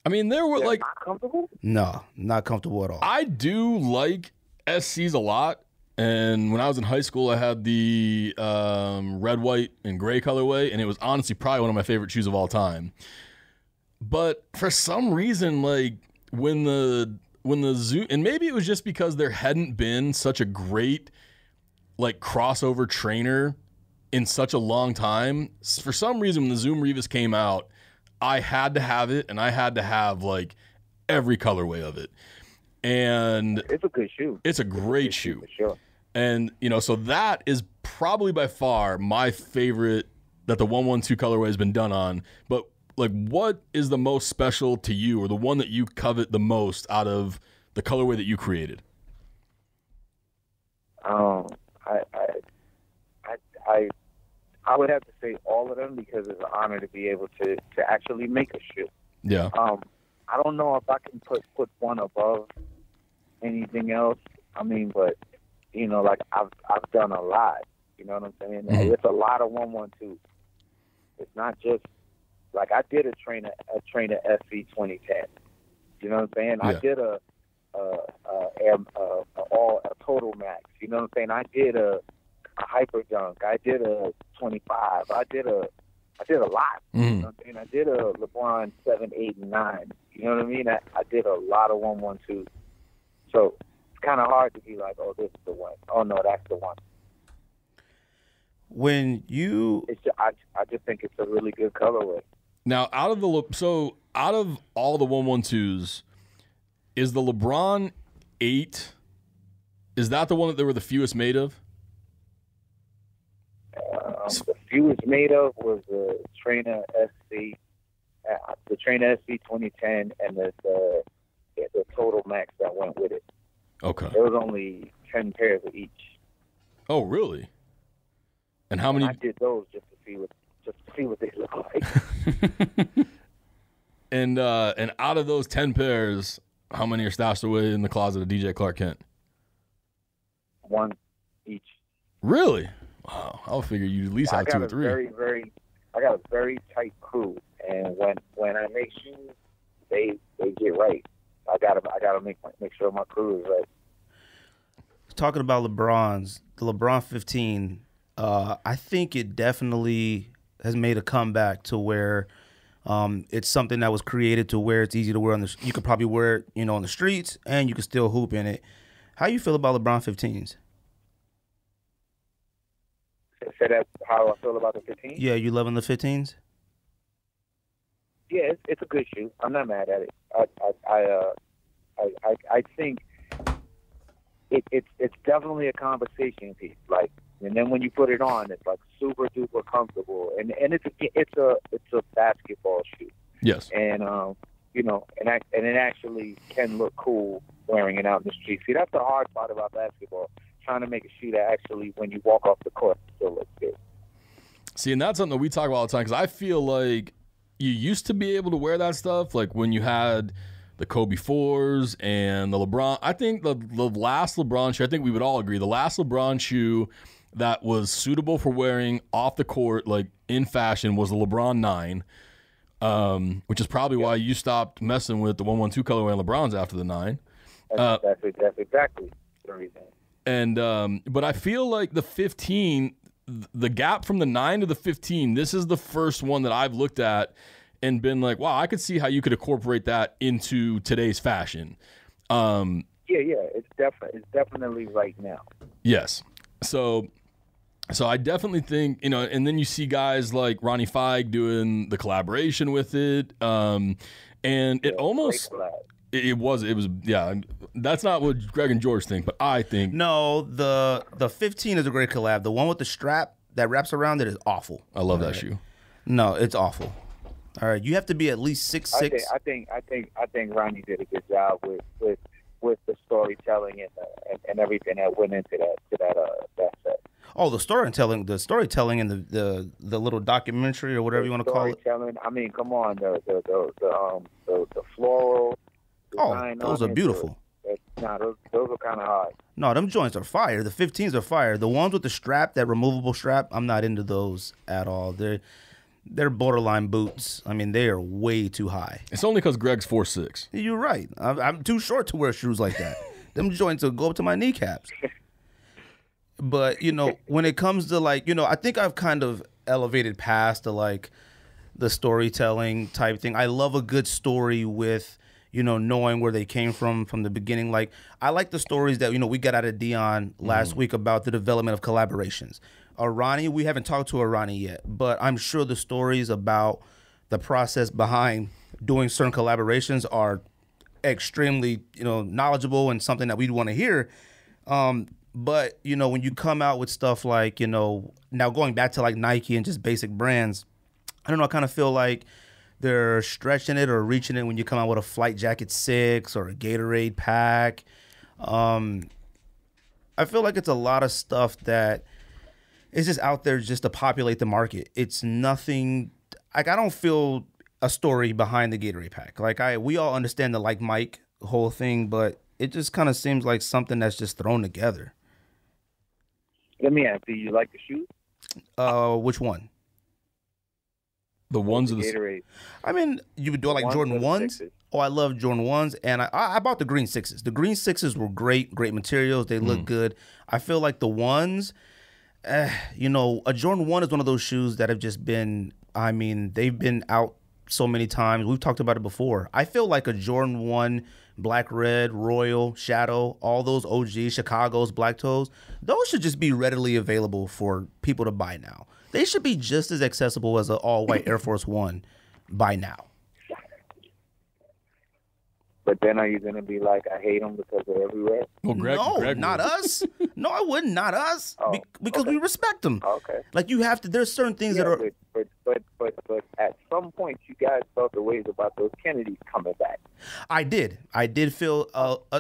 I mean, there were They're like not comfortable? No, not comfortable at all. I do like SCs a lot. And when I was in high school, I had the red, white, and gray colorway, and it was honestly probably one of my favorite shoes of all time. But for some reason, like when the Zoom, and maybe it was just because there hadn't been such a great like crossover trainer in such a long time. For some reason, when the Zoom Revis came out, I had to have it, and I had to have like every colorway of it. And it's a good shoe. It's a great shoe. For sure. And, you know, so that is probably by far my favorite that the 112 colorway has been done on. But, like, what is the most special to you, or the one that you covet the most out of the colorway that you created? I would have to say all of them, because it's an honor to be able to actually make a shoe. Yeah. I don't know if I can put one above anything else. I mean, but you know, like I've done a lot. You know what I'm saying? Mm-hmm. It's a lot of 112. It's not just like I did a trainer SC 2010. You know what I'm saying? Yeah. I did a total max. You know what I'm saying? I did a hyper dunk. I did a 25. I did a lot. Mm-hmm. You know what I'm saying? I did a LeBron 7, 8, and 9. You know what I mean? I did a lot of 112. So it's kind of hard to be like, oh, this is the one. Oh no, that's the one. When you, I just think it's a really good colorway. Now, out of all the 112s, is the LeBron 8, is that the one that there were the fewest made of? The fewest made of was the Trainer SC, the Trainer SC 2010, and the Total Max that went with it. Okay. There was only 10 pairs of each. Oh, really? And how many? I did those just to see what they look like. And out of those 10 pairs, how many are stashed away in the closet of DJ Clark Kent? One each. Really? Wow. I'll figure you at least have 2 or 3. I got a very tight crew, and when I make shoes, they get right. I gotta make sure my crew is right. talking about LeBron's, the LeBron 15, I think it definitely has made a comeback to where it's something that was created to where it's easy to wear on the. You could probably wear it, on the streets, and you could still hoop in it. How you feel about LeBron 15s? Say that how I feel about the 15. Yeah, you loving the 15s? Yeah, it's a good shoe. I'm not mad at it. I think it's definitely a conversation piece. Like, and then when you put it on, it's like super duper comfortable, and it's a basketball shoe. Yes. And and it actually can look cool wearing it out in the street. See, that's the hard part about basketball. Trying to make a shoe that actually, when you walk off the court, still looks good. See, and that's something that we talk about all the time, because I feel like you used to be able to wear that stuff, like when you had the Kobe 4s and the LeBron. I think the last LeBron shoe, I think we would all agree, the last LeBron shoe that was suitable for wearing off the court, like in fashion, was the LeBron 9, which is probably why you stopped messing with the 112 colorway on LeBron's after the 9. That's exactly the reason. And but I feel like the 15, the gap from the 9 to the 15, this is the first one that I've looked at and been like, wow, I could see how you could incorporate that into today's fashion. Yeah, it's definitely right now. Yes. So I definitely think, and then you see guys like Ronnie Feig doing the collaboration with it. And it almost, it was, yeah, that's not what Greg and George think, but I think. No, the 15 is a great collab. The one with the strap that wraps around it is awful. I love that shoe. No, it's awful. All right, you have to be at least 6'6". I think Ronnie did a good job with the storytelling and everything that went into that set. Oh, the storytelling and the little documentary or whatever you want to call it. I mean, come on, the floral design. Oh, those are beautiful. Those are kind of hard. No, them joints are fire. The 15s are fire. The ones with the strap, that removable strap, I'm not into those at all. They're borderline boots. I mean, they are way too high. It's only because Greg's 4'6". You're right. I'm too short to wear shoes like that. Them joints will go up to my kneecaps. But, when it comes to I think I've kind of elevated past the storytelling type thing. I love a good story with, knowing where they came from the beginning. Like, I like the stories that, we got out of Dion last week about the development of collaborations. Ronnie, we haven't talked to Ronnie yet, but I'm sure the stories about the process behind doing certain collaborations are extremely, knowledgeable and something that we'd want to hear. But, you know, when you come out with stuff like, you know, now going back to like Nike and just basic brands, I don't know, I kind of feel like they're stretching it or reaching it when you come out with a Flight Jacket 6 or a Gatorade pack. I feel like it's a lot of stuff that is just out there just to populate the market. It's nothing, like I don't feel a story behind the Gatorade pack. Like we all understand the Like Mike whole thing, but it just kind of seems like something that's just thrown together. Let me ask, do you like the shoes? Which one? The ones of the Gatorade. I mean, you would do like Jordan 1s. Oh, I love Jordan 1s, and I bought the green 6s. The green 6s were great materials. They look good. I feel like the ones, you know, a Jordan 1 is one of those shoes that have just been, I mean, they've been out so many times. We've talked about it before. I feel like a Jordan 1 Black Red, Royal, Shadow, all those OG, Chicago's, Black Toes, those should just be readily available for people to buy now. They should be just as accessible as an all-white Air Force One by now. But then are you going to be like, I hate them because they're everywhere? Well, Greg not us. No, I wouldn't. Not us. Oh, because okay. we respect them. Okay. Like you have to. There's certain things that are. But at some point, you guys felt the ways about those Kennedys coming back. I did feel.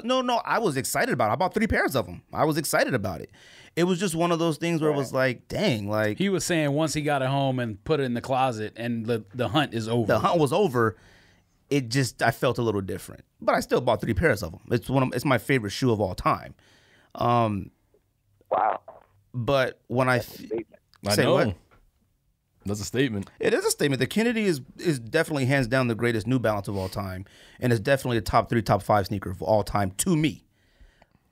No. I was excited about it. I bought 3 pairs of them. I was excited about it. It was just one of those things where it was like, dang, like he was saying once he got it home and put it in the closet, and the hunt is over. The hunt was over. It just, I felt a little different, but I still bought 3 pairs of them. It's my favorite shoe of all time. Wow. But when I know. What? That's a statement. It is a statement. The Kennedy is definitely hands down the greatest New Balance of all time, and it's definitely a top 3, top 5 sneaker of all time to me.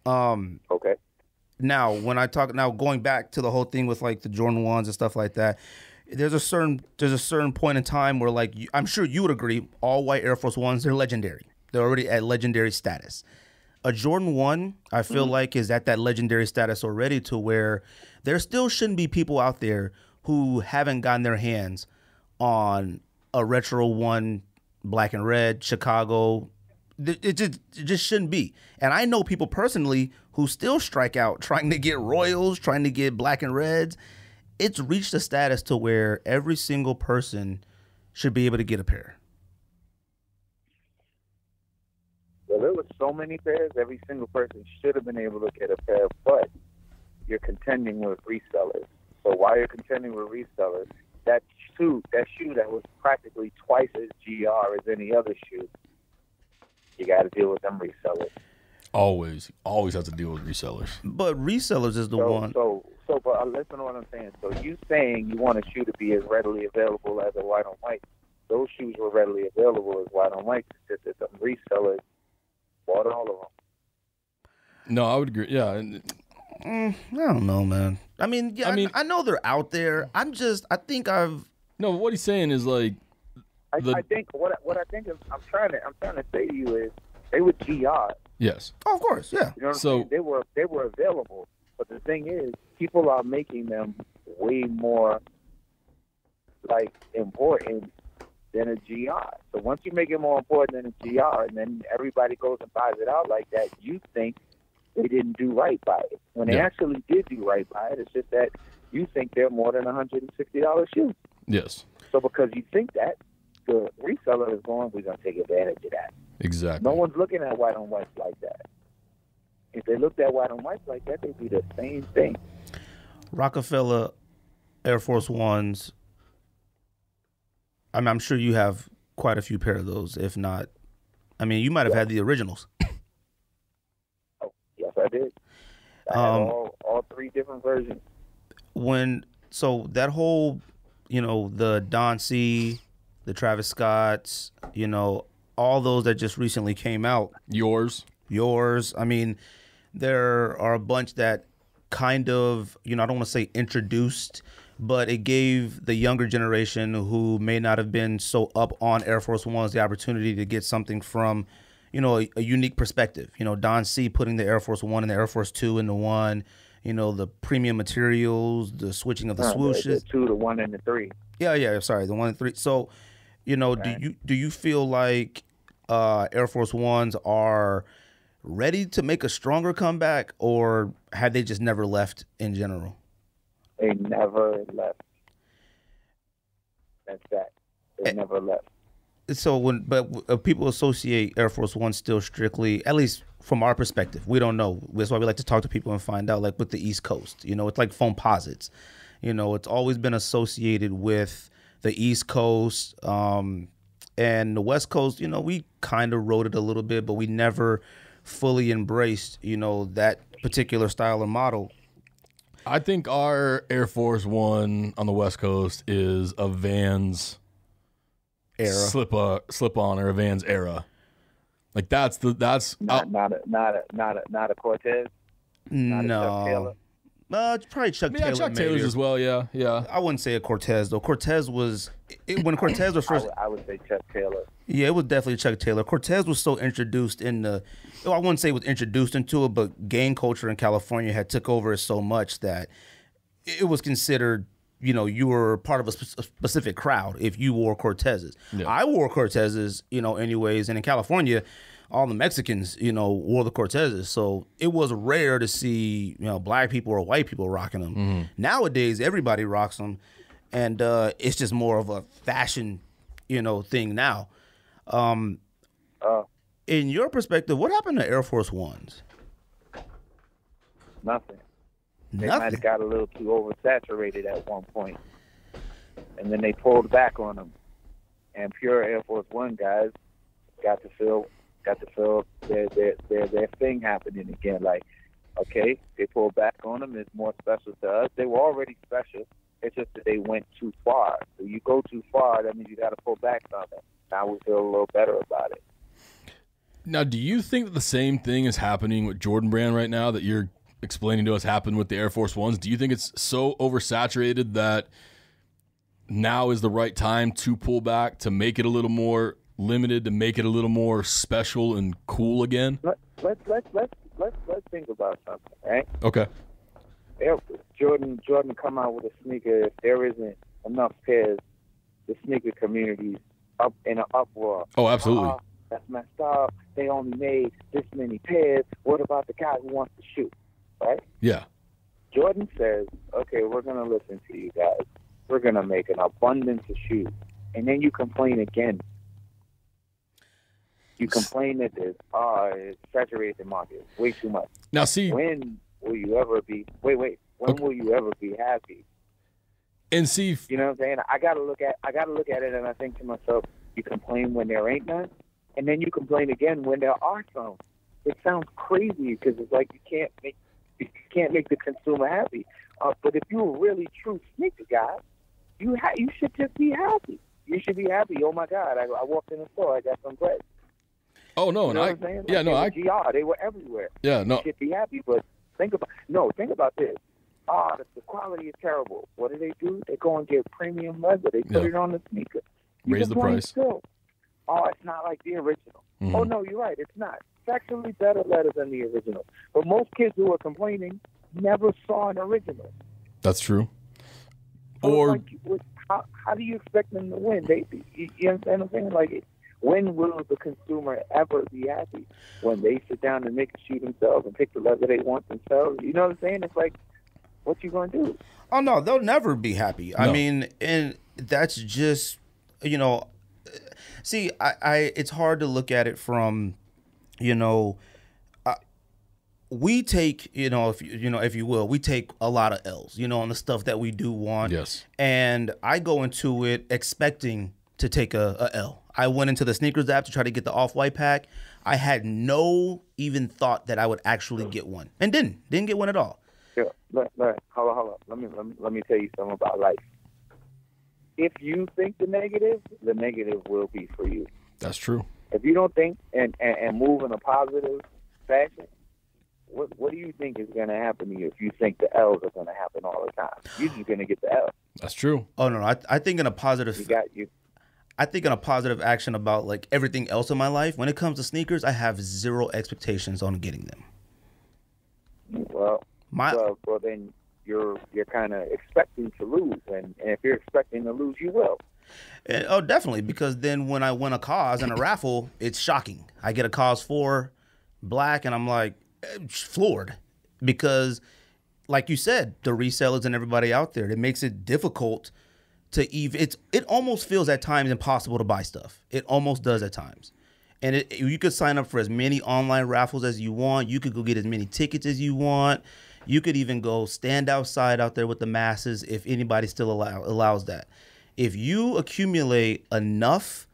Okay. Now, when I talk going back to the whole thing with like the Jordan 1s and stuff like that, there's a certain point in time where, like, I'm sure you would agree, all white Air Force 1s, they're legendary. They're already at legendary status. A Jordan 1, I feel like, is at that legendary status already, to where there still shouldn't be people out there who haven't gotten their hands on a retro 1, black and red, Chicago. It just shouldn't be. And I know people personally who still strike out trying to get Royals, trying to get black and reds. It's reached a status to where every single person should be able to get a pair. Well, there were so many pairs, every single person should have been able to get a pair, but you're contending with resellers. So while you're contending with resellers, that shoe that was practically twice as GR as any other shoe, you got to deal with them resellers. Always have to deal with resellers. But resellers is the one. But listen to what I'm saying. So you saying you want a shoe to be as readily available as a white on white. Those shoes were readily available as white on white. It's just that some resellers bought all of them. No, I would agree. Yeah. I don't know, man. I mean, I know they're out there. I think I've. No, what he's saying is like. I think I'm trying to say to you is they were GR. Yes. Oh, of course, yeah. You know what I'm saying? They were available, but the thing is, people are making them way more like important than a GR. So once you make it more important than a GR, and then everybody goes and buys it out like that, you think they didn't do right by it. When they actually did do right by it, it's just that you think they're more than $160 shoes. Yes. So because you think that, the reseller is going, we're going to take advantage of that. Exactly. No one's looking at white on whites like that. If they looked at white on whites like that, they'd do the same thing. Rockefeller Air Force Ones. I'm sure you have quite a few pair of those. If not, I mean, you might have had the originals. Oh, yes, I did. I had all 3 different versions. So that whole, the Don C, the Travis Scotts, all those that just recently came out. Yours. I mean, there are a bunch that kind of, I don't want to say introduced, but it gave the younger generation who may not have been so up on Air Force Ones the opportunity to get something from, a unique perspective. Don C putting the Air Force One and the Air Force Two into one, the premium materials, the switching of the swooshes. The 2, the 1, and the 3. Yeah. Sorry, the 1 and 3. So, right. do you feel like Air Force Ones are ready to make a stronger comeback, or had they just never left in general? They never left. That's that. They never left. So people associate Air Force One still strictly, at least from our perspective, we don't know. That's why we like to talk to people and find out, like with the East Coast. You know, it's like foamposites. You know, it's always been associated with the East Coast, and the West Coast. You know, we kind of rode it a little bit, but we never fully embraced, you know, that particular style and model. I think our Air Force One on the West Coast is a Vans Era. slip on, or a Vans era. Like that's not a Cortez. Not a Chuck Taylor. Probably Chuck Taylor. Chuck Taylor's as well. Yeah. I wouldn't say a Cortez though. Cortez was when Cortez was first. I would say Chuck Taylor. Yeah, it was definitely Chuck Taylor. Cortez was so introduced in the. I wouldn't say it was introduced into it, but gang culture in California had took over it so much that it was considered. You know, you were part of a specific crowd if you wore Cortezes. Yeah. I wore Cortezes, you know, anyways. And in California, all the Mexicans, you know, wore the Cortezes. So it was rare to see, you know, black people or white people rocking them. Mm-hmm. Nowadays, everybody rocks them. And it's just more of a fashion, you know, thing now. In your perspective, what happened to Air Force Ones? Nothing. They might have got a little too oversaturated at one point, and then they pulled back on them. And pure Air Force One guys got to feel their thing happening again. Like, okay, they pulled back on them. It's more special to us. They were already special. It's just that they went too far. So you go too far, that means you got to pull back on it. Now we feel a little better about it. Now, do you think that the same thing is happening with Jordan Brand right now that you're explaining to us happened with the Air Force Ones? Do you think it's so oversaturated that now is the right time to pull back, to make it a little more limited, to make it a little more special and cool again? Let's think about something, right? Okay. Jordan come out with a sneaker. If there isn't enough pairs, the sneaker community's up in an uproar. Oh, absolutely. That's messed up. They only made this many pairs. What about the guy who wants to shoot? Right? Yeah. Jordan says, okay, we're going to listen to you guys. We're going to make an abundance of shoes. And then you complain again. You complain that it's saturated the market. Way too much. Now, see. When will you ever be, when will you ever be happy? And see. You know what I'm saying? I got to look at it and I think to myself, you complain when there ain't none, and then you complain again when there are some. It sounds crazy because it's like you can't make the consumer happy. But if you're a really true sneaker guy, you should just be happy. You should be happy. Oh my God! I walked in the store. I got some bread. Oh no! You know what I'm saying? Like, they were everywhere. Yeah, no. You should be happy, but think about this. The quality is terrible. What do? They go and get premium leather. They put it on the sneaker. Raise the price. Still. Oh, it's not like the original. Mm-hmm. Oh no, you're right. It's not. It's actually better leather than the original. But most kids who are complaining never saw an original. That's true. So or how do you expect them to win? You understand what I'm saying? Like, when will the consumer ever be happy? When they sit down and make a shoe themselves and pick the leather they want themselves? You know what I'm saying? It's like, what you gonna do? Oh no, they'll never be happy. No. I mean, and that's just, you know, see, it's hard to look at it from, you know, we take, if you will, we take a lot of L's, you know, on the stuff that we do want. Yes. And I go into it expecting to take a L. I went into the sneakers app to try to get the Off-White pack. I had no even thought that I would actually get one, and didn't get one at all. Yeah, hold on. Let me tell you something about life. If you think the negative will be for you. That's true. If you don't think and move in a positive fashion, what do you think is going to happen to you if you think the L's are going to happen all the time? You're just going to get the L. That's true. Oh no, I think in a positive. I think in a positive action about like everything else in my life. When it comes to sneakers, I have zero expectations on getting them. Well, then you're kind of expecting to lose, and if you're expecting to lose, you will. And, definitely, because then when I win a cause in a raffle, it's shocking. I get a cause 4, black, and I'm like floored because, like you said, the resellers and everybody out there, it makes it difficult to even. It almost feels at times impossible to buy stuff. It almost does at times. And you could sign up for as many online raffles as you want. You could go get as many tickets as you want. You could even go stand outside out there with the masses if anybody still allows that. If you accumulate enough,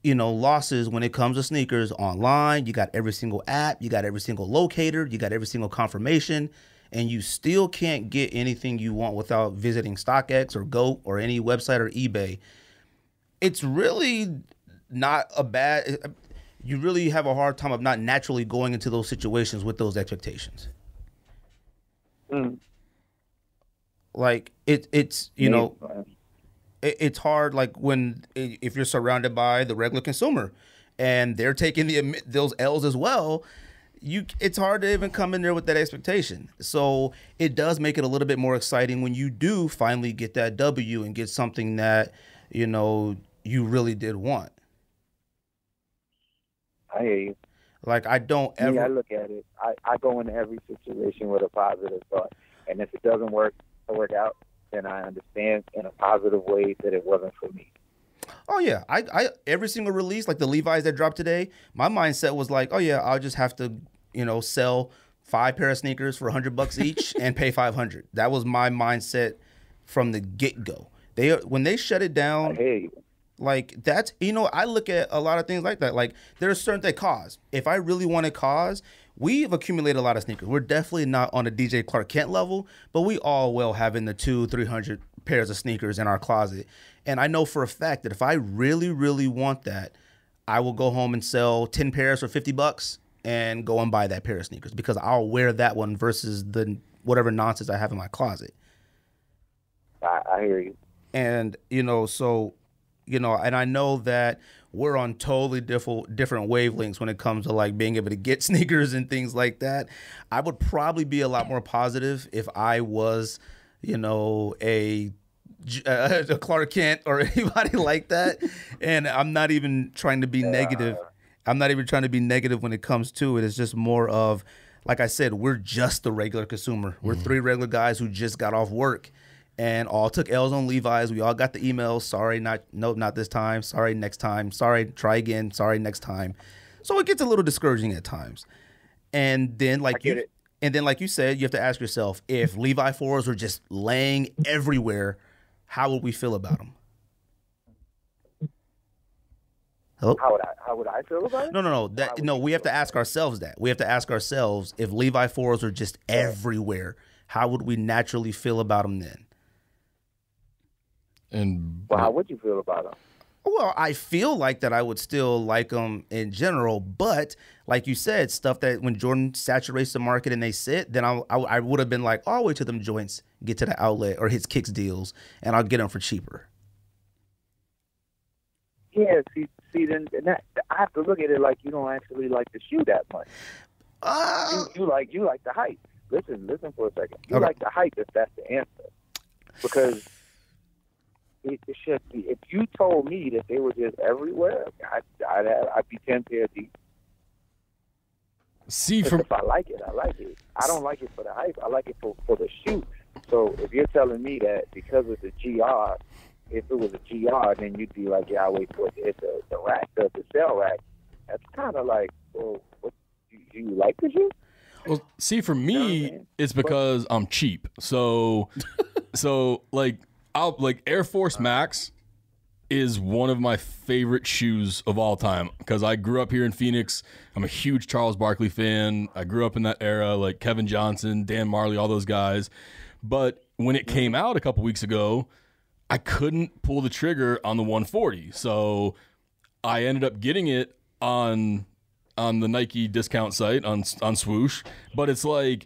losses when it comes to sneakers online, you got every single app, you got every single locator, you got every single confirmation, and you still can't get anything you want without visiting StockX or GOAT or any website or eBay, it's really not a bad. You really have a hard time of not naturally going into those situations with those expectations. Like it's it's hard. Like if you're surrounded by the regular consumer, and they're taking those L's as well. It's hard to even come in there with that expectation. So it does make it a little bit more exciting when you do finally get that W and get something that you really did want. I hear you. Like I don't ever. Yeah, I look at it. I go into every situation with a positive thought, and if it doesn't work out, then I understand in a positive way that it wasn't for me. Oh yeah, I every single release, like the Levi's that dropped today, my mindset was like, oh yeah, I'll just have to sell 5 pair of sneakers for $100 each and pay $500. That was my mindset from the get go. When they shut it down. I hear you. Like that's, I look at a lot of things like that. Like there's certain things cause. If I really wanted cause, we've accumulated a lot of sneakers. We're definitely not on a DJ Clark Kent level, but we all will have in the 200-300 pairs of sneakers in our closet. And I know for a fact that if I really, really want that, I will go home and sell 10 pairs for $50 and go and buy that pair of sneakers because I'll wear that one versus the whatever nonsense I have in my closet. I hear you. And, and I know that we're on totally different wavelengths when it comes to like being able to get sneakers and things like that. I would probably be a lot more positive if I was, a Clark Kent or anybody like that. And I'm not even trying to be negative. I'm not even trying to be negative when it comes to it. It's just more of, like I said, we're just the regular consumer. We're 3 regular guys who just got off work. And all took L's on Levi's. We all got the emails. Sorry, not this time. Sorry, next time. Sorry, try again. Sorry, next time. So it gets a little discouraging at times. And then, like you said, you have to ask yourself, if Levi 4s were just laying everywhere, how would we feel about them? Hello? How would I feel about it? No. We have to ask ourselves that. We have to ask ourselves, if Levi 4s are just everywhere, how would we naturally feel about them then? Well, how would you feel about them? Well, I feel like that I would still like them in general, but like you said, stuff that when Jordan saturates the market and they sit, then I would have been like, oh, I'll wait till them joints get to the outlet or his kicks deals, and I'll get them for cheaper. Yeah, see, then I have to look at it like you don't actually like the shoe that much. You like the hype. Listen for a second. You like the hype if that's the answer, because. It should be. If you told me that they were just everywhere, I'd be 10 pairs deep. If I like it, I like it. I don't like it for the hype. I like it for the shoe. So if you're telling me that because of the GR, if it was a GR, then you'd be like, yeah, I wait for it to hit the rack, the sell rack. That's kind of like, well, what, do you like the shoe? Well, see, for me, it's because I'm cheap. So like. Air Force Max is one of my favorite shoes of all time because I grew up here in Phoenix. I'm a huge Charles Barkley fan. I grew up in that era, like Kevin Johnson, Dan Marley, all those guys. But when it came out a couple weeks ago, I couldn't pull the trigger on the 140. So I ended up getting it on the Nike discount site on Swoosh. But it's like,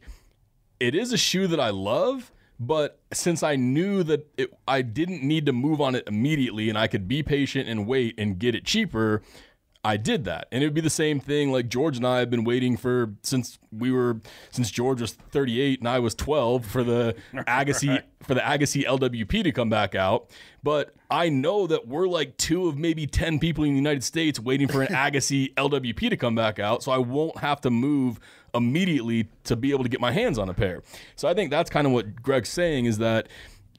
it is a shoe that I love. But since I knew that I didn't need to move on it immediately and I could be patient and wait and get it cheaper, I did that. And it would be the same thing. Like George and I have been waiting since George was 38 and I was 12 for the Agassi LWP to come back out. But I know that we're like 2 of maybe 10 people in the United States waiting for an Agassi LWP to come back out. So I won't have to move immediately to be able to get my hands on a pair. So I think that's kind of what Greg's saying, is that,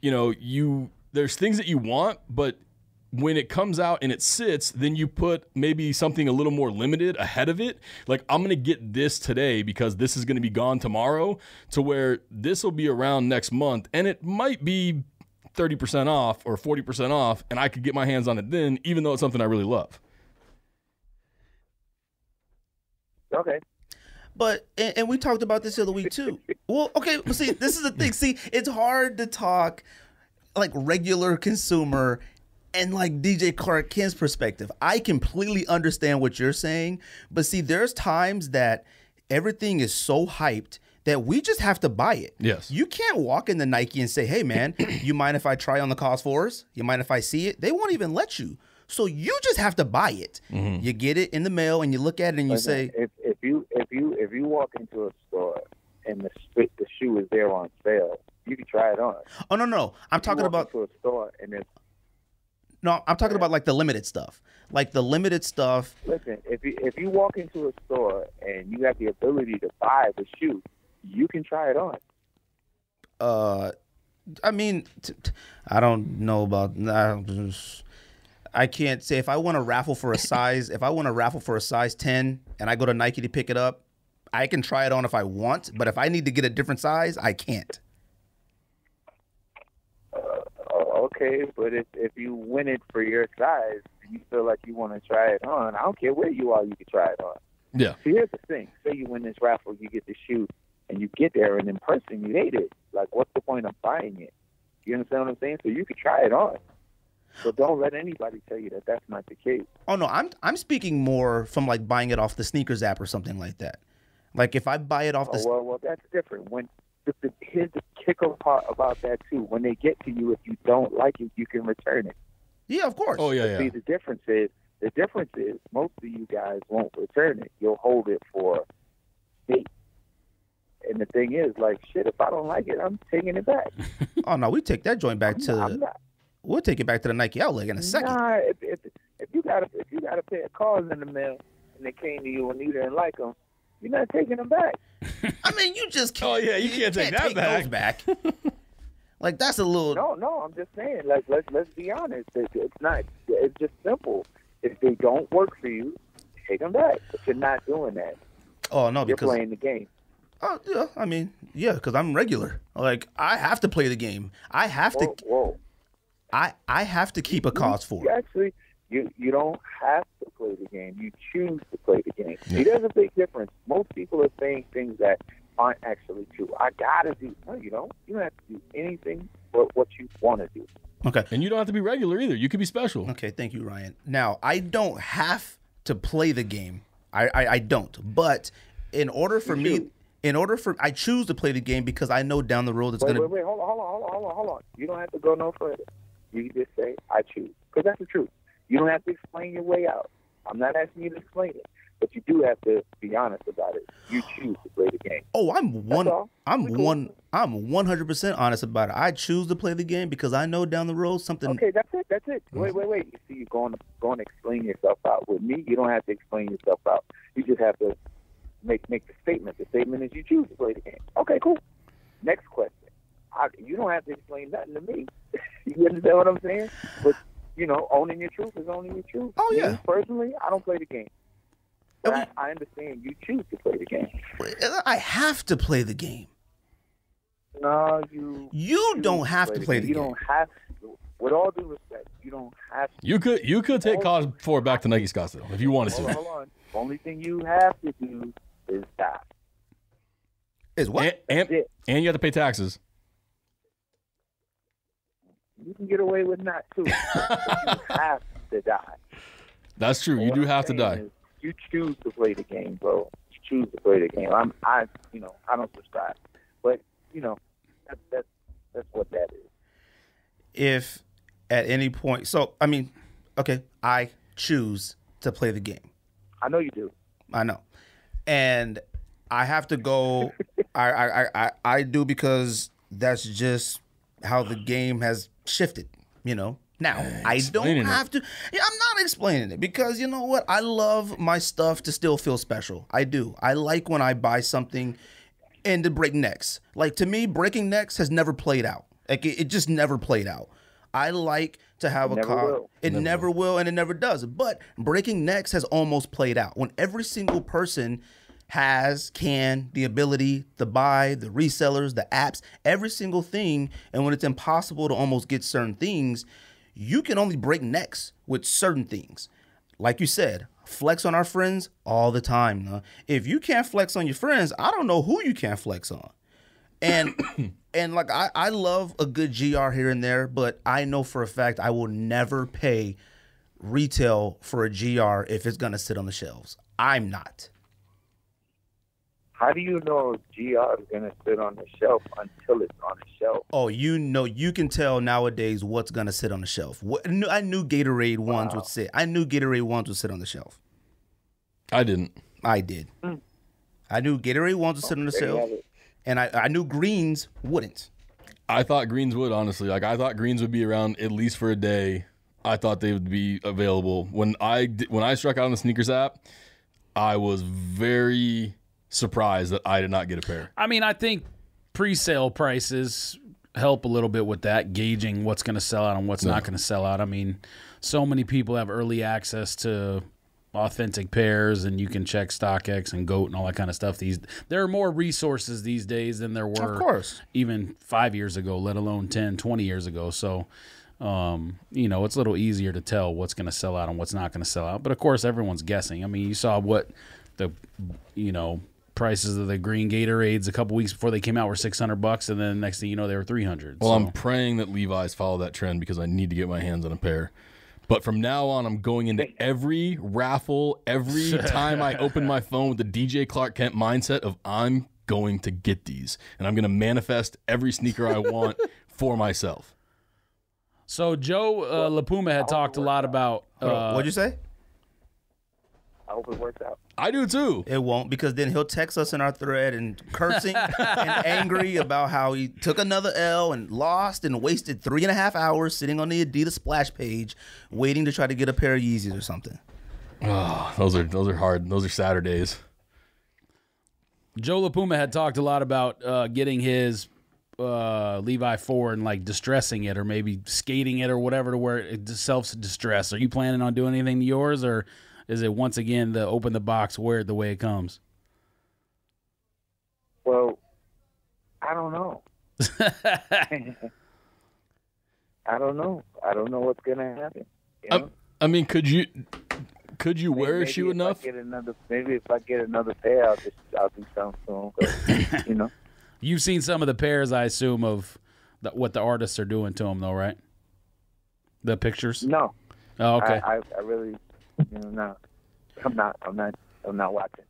there's things that you want, but when it comes out and it sits, then you put maybe something a little more limited ahead of it. Like, I'm going to get this today because this is going to be gone tomorrow, to where this will be around next month and it might be 30% off or 40% off, and I could get my hands on it then, even though it's something I really love. Okay. But, and we talked about this the other week too. Well, okay, but see, this is the thing. See, it's hard to talk like regular consumer and like DJ Clark Kent's perspective. I completely understand what you're saying, but see, there's times that everything is so hyped that we just have to buy it. Yes. You can't walk into Nike and say, hey man, you mind if I try on the Cos 4s? You mind if I see it? They won't even let you. So you just have to buy it. Mm-hmm. You get it in the mail and you look at it and you say, if you walk into a store and the shoe is there on sale, you can try it on. Oh no, I'm talking about into a store and it's I'm talking about like the limited stuff. Like the limited stuff. Listen, if you walk into a store and you have the ability to buy the shoe, you can try it on. I mean, I don't know about. I can't say if I want to raffle for a size. If I want to raffle for a size 10 and I go to Nike to pick it up, I can try it on if I want. But if I need to get a different size, I can't. Okay, but if you win it for your size and you feel like you want to try it on, I don't care where you are, you can try it on. Yeah. See, here's the thing. Say you win this raffle, you get the shoe, and you get there, and in person you hate it. Like, what's the point of buying it? You understand what I'm saying? So you can try it on. So don't let anybody tell you that that's not the case. Oh, no, I'm speaking more from, like, buying it off the sneakers app or something like that. Like, if I buy it off the... Well, that's different. Here's the kicker part about that, too. When they get to you, if you don't like it, you can return it. Yeah, of course. Oh, yeah. See, the difference is most of you guys won't return it. You'll hold it for date. And the thing is, like, shit, if I don't like it, I'm taking it back. Oh, no, we take that joint back we'll take it back to the Nike outlet in a second. Nah, if you got a pair of cars in the mail and they came to you and you didn't like them, you're not taking them back. I mean, you just can't. Oh, yeah, you can't take those back. Like, that's a little... No, I'm just saying, like, let's be honest. It's just simple. If they don't work for you, take them back. But you're not doing that. Oh, no, because... You're playing the game. Oh, yeah, I mean, yeah, because I'm regular. Like, I have to play the game. I have to... Whoa. I have to keep a Cos 4. Actually, you don't have to play the game. You choose to play the game. See, there's a big difference. Most people are saying things that aren't actually true. I gotta do. No, you don't. You don't have to do anything but what you want to do. Okay. And you don't have to be regular either. You could be special. Okay, thank you, Ryan. Now, I don't have to play the game. I don't. But in order for I choose to play the game because I know down the road it's going to... Wait, hold on. You don't have to go no further. You can just say, I choose. Because that's the truth. You don't have to explain your way out. I'm not asking you to explain it. But you do have to be honest about it. You choose to play the game. Oh, I'm 100% honest about it. I choose to play the game because I know down the road something... Okay, that's it. Wait. You see, you're going to explain yourself out. With me, you don't have to explain yourself out. You just have to make the statement. The statement is you choose to play the game. Okay, cool. Next question. You don't have to explain nothing to me. You understand what I'm saying? But, owning your truth is owning your truth. Oh, yeah. Me, personally, I don't play the game. But I understand you choose to play the game. I have to play the game. No, you don't have to play the game. You don't have to. With all due respect, you don't have to. You could take Cos 4 back to Nike Scottsdale if you wanted to. Hold on. The only thing you have to do is die. Is what? And you have to pay taxes. You can get away with not too. But you have to die. That's true. You do have to die. You choose to play the game, bro. You choose to play the game. I don't subscribe, but that's what that is. If at any point, so I mean, okay, I choose to play the game. I know you do. I know. And I have to go. I do, because that's just how the game has shifted, you know. Now, I don't have to. Yeah, I'm not explaining it, because you know what? I love my stuff to still feel special. I do. I like when I buy something and to break necks. Like, to me, breaking necks has never played out. Like, it just never played out. I like to have a car. It never will, and it never does. But breaking necks has almost played out. When every single person the ability to buy, the resellers, the apps, every single thing, and when it's impossible to almost get certain things, you can only break necks with certain things. Like you said, flex on our friends all the time. Huh? If you can't flex on your friends, I don't know who you can't flex on. And and like I love a good GR here and there, but I know for a fact I will never pay retail for a GR if it's gonna sit on the shelves. I'm not. How do you know GR is going to sit on the shelf until it's on the shelf? Oh, you know, you can tell nowadays what's going to sit on the shelf. I knew Gatorade ones would sit. I knew Gatorade ones would sit on the shelf. I didn't. I did. I knew Gatorade ones would sit on the shelf, and I knew greens wouldn't. I thought greens would, honestly. Like, I thought greens would be around at least for a day. I thought they would be available. When I struck out on the sneakers app, I was very surprised that I did not get a pair. I mean, I think pre-sale prices help a little bit with that, gauging what's going to sell out and what's not going to sell out. I mean, so many people have early access to authentic pairs, and you can check StockX and GOAT and all that kind of stuff. There are more resources these days than there were, of course, even 5 years ago, let alone 10, 20 years ago. So, you know, it's a little easier to tell what's going to sell out and what's not going to sell out. But, of course, everyone's guessing. I mean, you saw what the, you know, prices of the green Gatorades a couple weeks before they came out were $600, and then next thing you know they were $300. Well, so I'm praying that Levi's follow that trend, because I need to get my hands on a pair. But from now on, I'm going into every raffle, every time I open my phone with the DJ Clark Kent mindset of I'm going to get these, and I'm going to manifest every sneaker I want for myself. So Joe LaPuma had talked a lot about. What'd you say? I hope it works out. I do too. It won't, because then he'll text us in our thread and cursing and angry about how he took another L and lost and wasted 3.5 hours sitting on the Adidas splash page waiting to try to get a pair of Yeezys or something. Oh, those are hard. Those are Saturdays. Joe LaPuma had talked a lot about getting his Levi 4 and like distressing it, or maybe skating it or whatever, to where it self-distress. Are you planning on doing anything to yours, or is it once again the open the box, wear it the way it comes? Well, I don't know. I don't know. I don't know what's gonna happen. You know? I mean, could you wear a shoe enough? Maybe if I get another pair, I'll do something soon. But, you know, you've seen some of the pairs, I assume, of what the artists are doing to them, though, right? The pictures. No. Oh, okay. I really, you know, no. I'm not watching.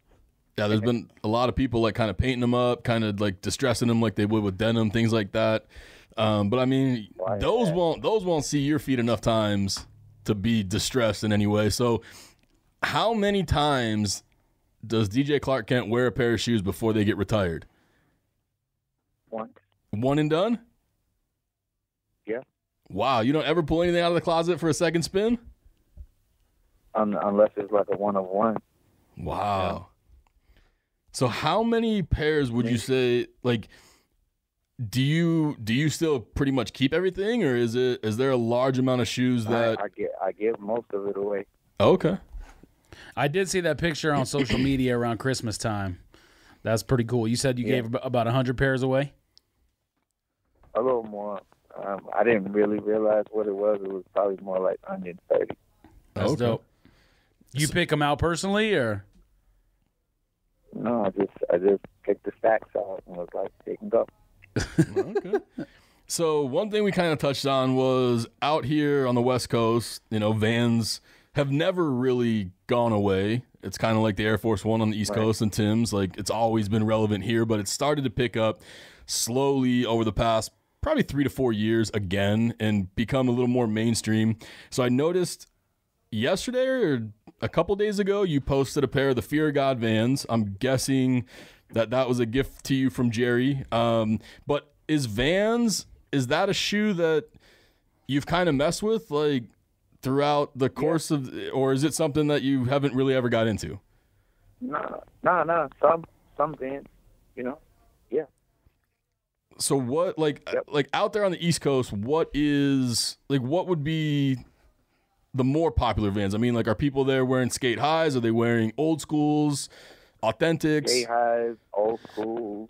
Yeah, there's been a lot of people like kind of painting them up, kind of like distressing them like they would with denim, things like that. But I mean, those won't see your feet enough times to be distressed in any way. So, how many times does DJ Clark Kent wear a pair of shoes before they get retired? Once. One and done? Yeah. Wow, you don't ever pull anything out of the closet for a second spin? Unless it's like a one of one. Wow. Yeah. So how many pairs would you say, like, do you still pretty much keep everything, or is there a large amount of shoes that I give most of it away? Okay. I did see that picture on social media around Christmas time. That's pretty cool. You said you gave about 100 pairs away? A little more. I didn't really realize what it was. It was probably more like 130. That's dope. You pick them out personally, or? No, I just picked the stacks out and was like, they can go. Okay. So one thing we kind of touched on was out here on the West Coast, you know, Vans have never really gone away. It's kind of like the Air Force One on the East Coast and Tim's. Like, it's always been relevant here, but it started to pick up slowly over the past probably 3 to 4 years again and become a little more mainstream. So I noticed yesterday, or a couple days ago, you posted a pair of the Fear of God Vans. I'm guessing that was a gift to you from Jerry. But is that a shoe that you've kind of messed with like throughout the course of, or is it something that you haven't really ever got into? No. Some Vans, you know. Yeah. So what, like out there on the East Coast, what would be the more popular Vans? I mean, like, are people there wearing skate highs? Are they wearing old schools, authentics? Skate highs, old schools,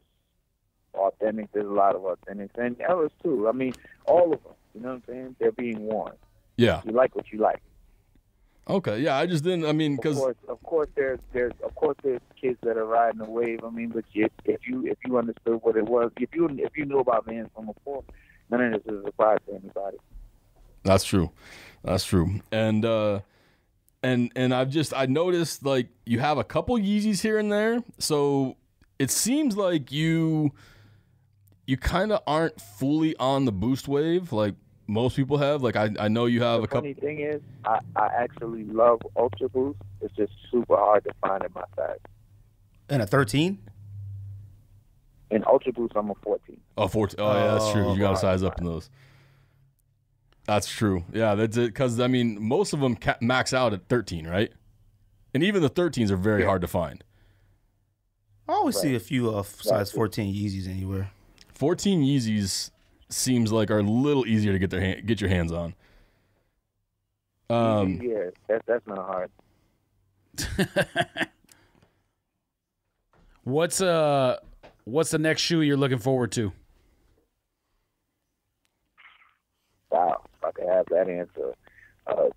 authentic. There's a lot of authentics and errors too. I mean, all of them. You know what I'm saying? They're being worn. Yeah. You like what you like. Okay. Yeah. I just didn't. I mean, because of course there's kids that are riding the wave. I mean, but if you understood what it was, if you knew about Vans from before, none of this is a surprise to anybody. That's true. And I noticed like you have a couple Yeezys here and there, so it seems like you kind of aren't fully on the Boost wave like most people have. Like I know you have a couple. The funny thing is, I actually love Ultra Boost. It's just super hard to find in my size. And a 13? In Ultra Boost, I'm a 14. Oh, 14. Oh, yeah, that's true. You got to size up in those. That's true. Yeah, that's it. Because, I mean, most of them max out at 13, right? And even the 13s are very hard to find. I always see a few size 14 Yeezys anywhere. 14 Yeezys seems like are a little easier to get your hands on. Yeah, that's not hard. What's the next shoe you're looking forward to? Wow, if I could have that answer.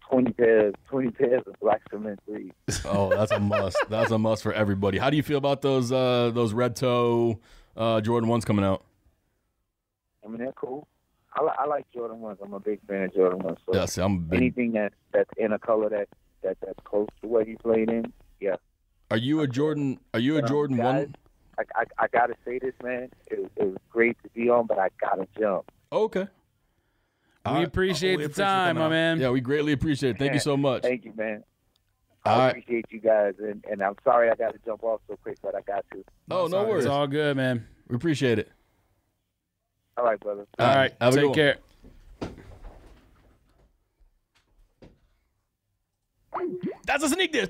20 pairs of black cement 3. Oh, that's a must. That's a must for everybody. How do you feel about those red toe Jordan 1s coming out? I mean, they're cool. I like Jordan 1s. I'm a big fan of Jordan 1s. So yes, I'm big. Anything that's in a color that's close to what he played in, yeah. Are you a Jordan 1? I gotta say this, man. It was great to be on, but I gotta jump. Okay. We appreciate the time, my man. Yeah, we greatly appreciate it. Thank you so much. Thank you, man. I appreciate you guys, and I'm sorry I got to jump off so quick, but I got to. Oh, no worries. It's all good, man. We appreciate it. All right, brother. All right. Take care. That's a sneak diss.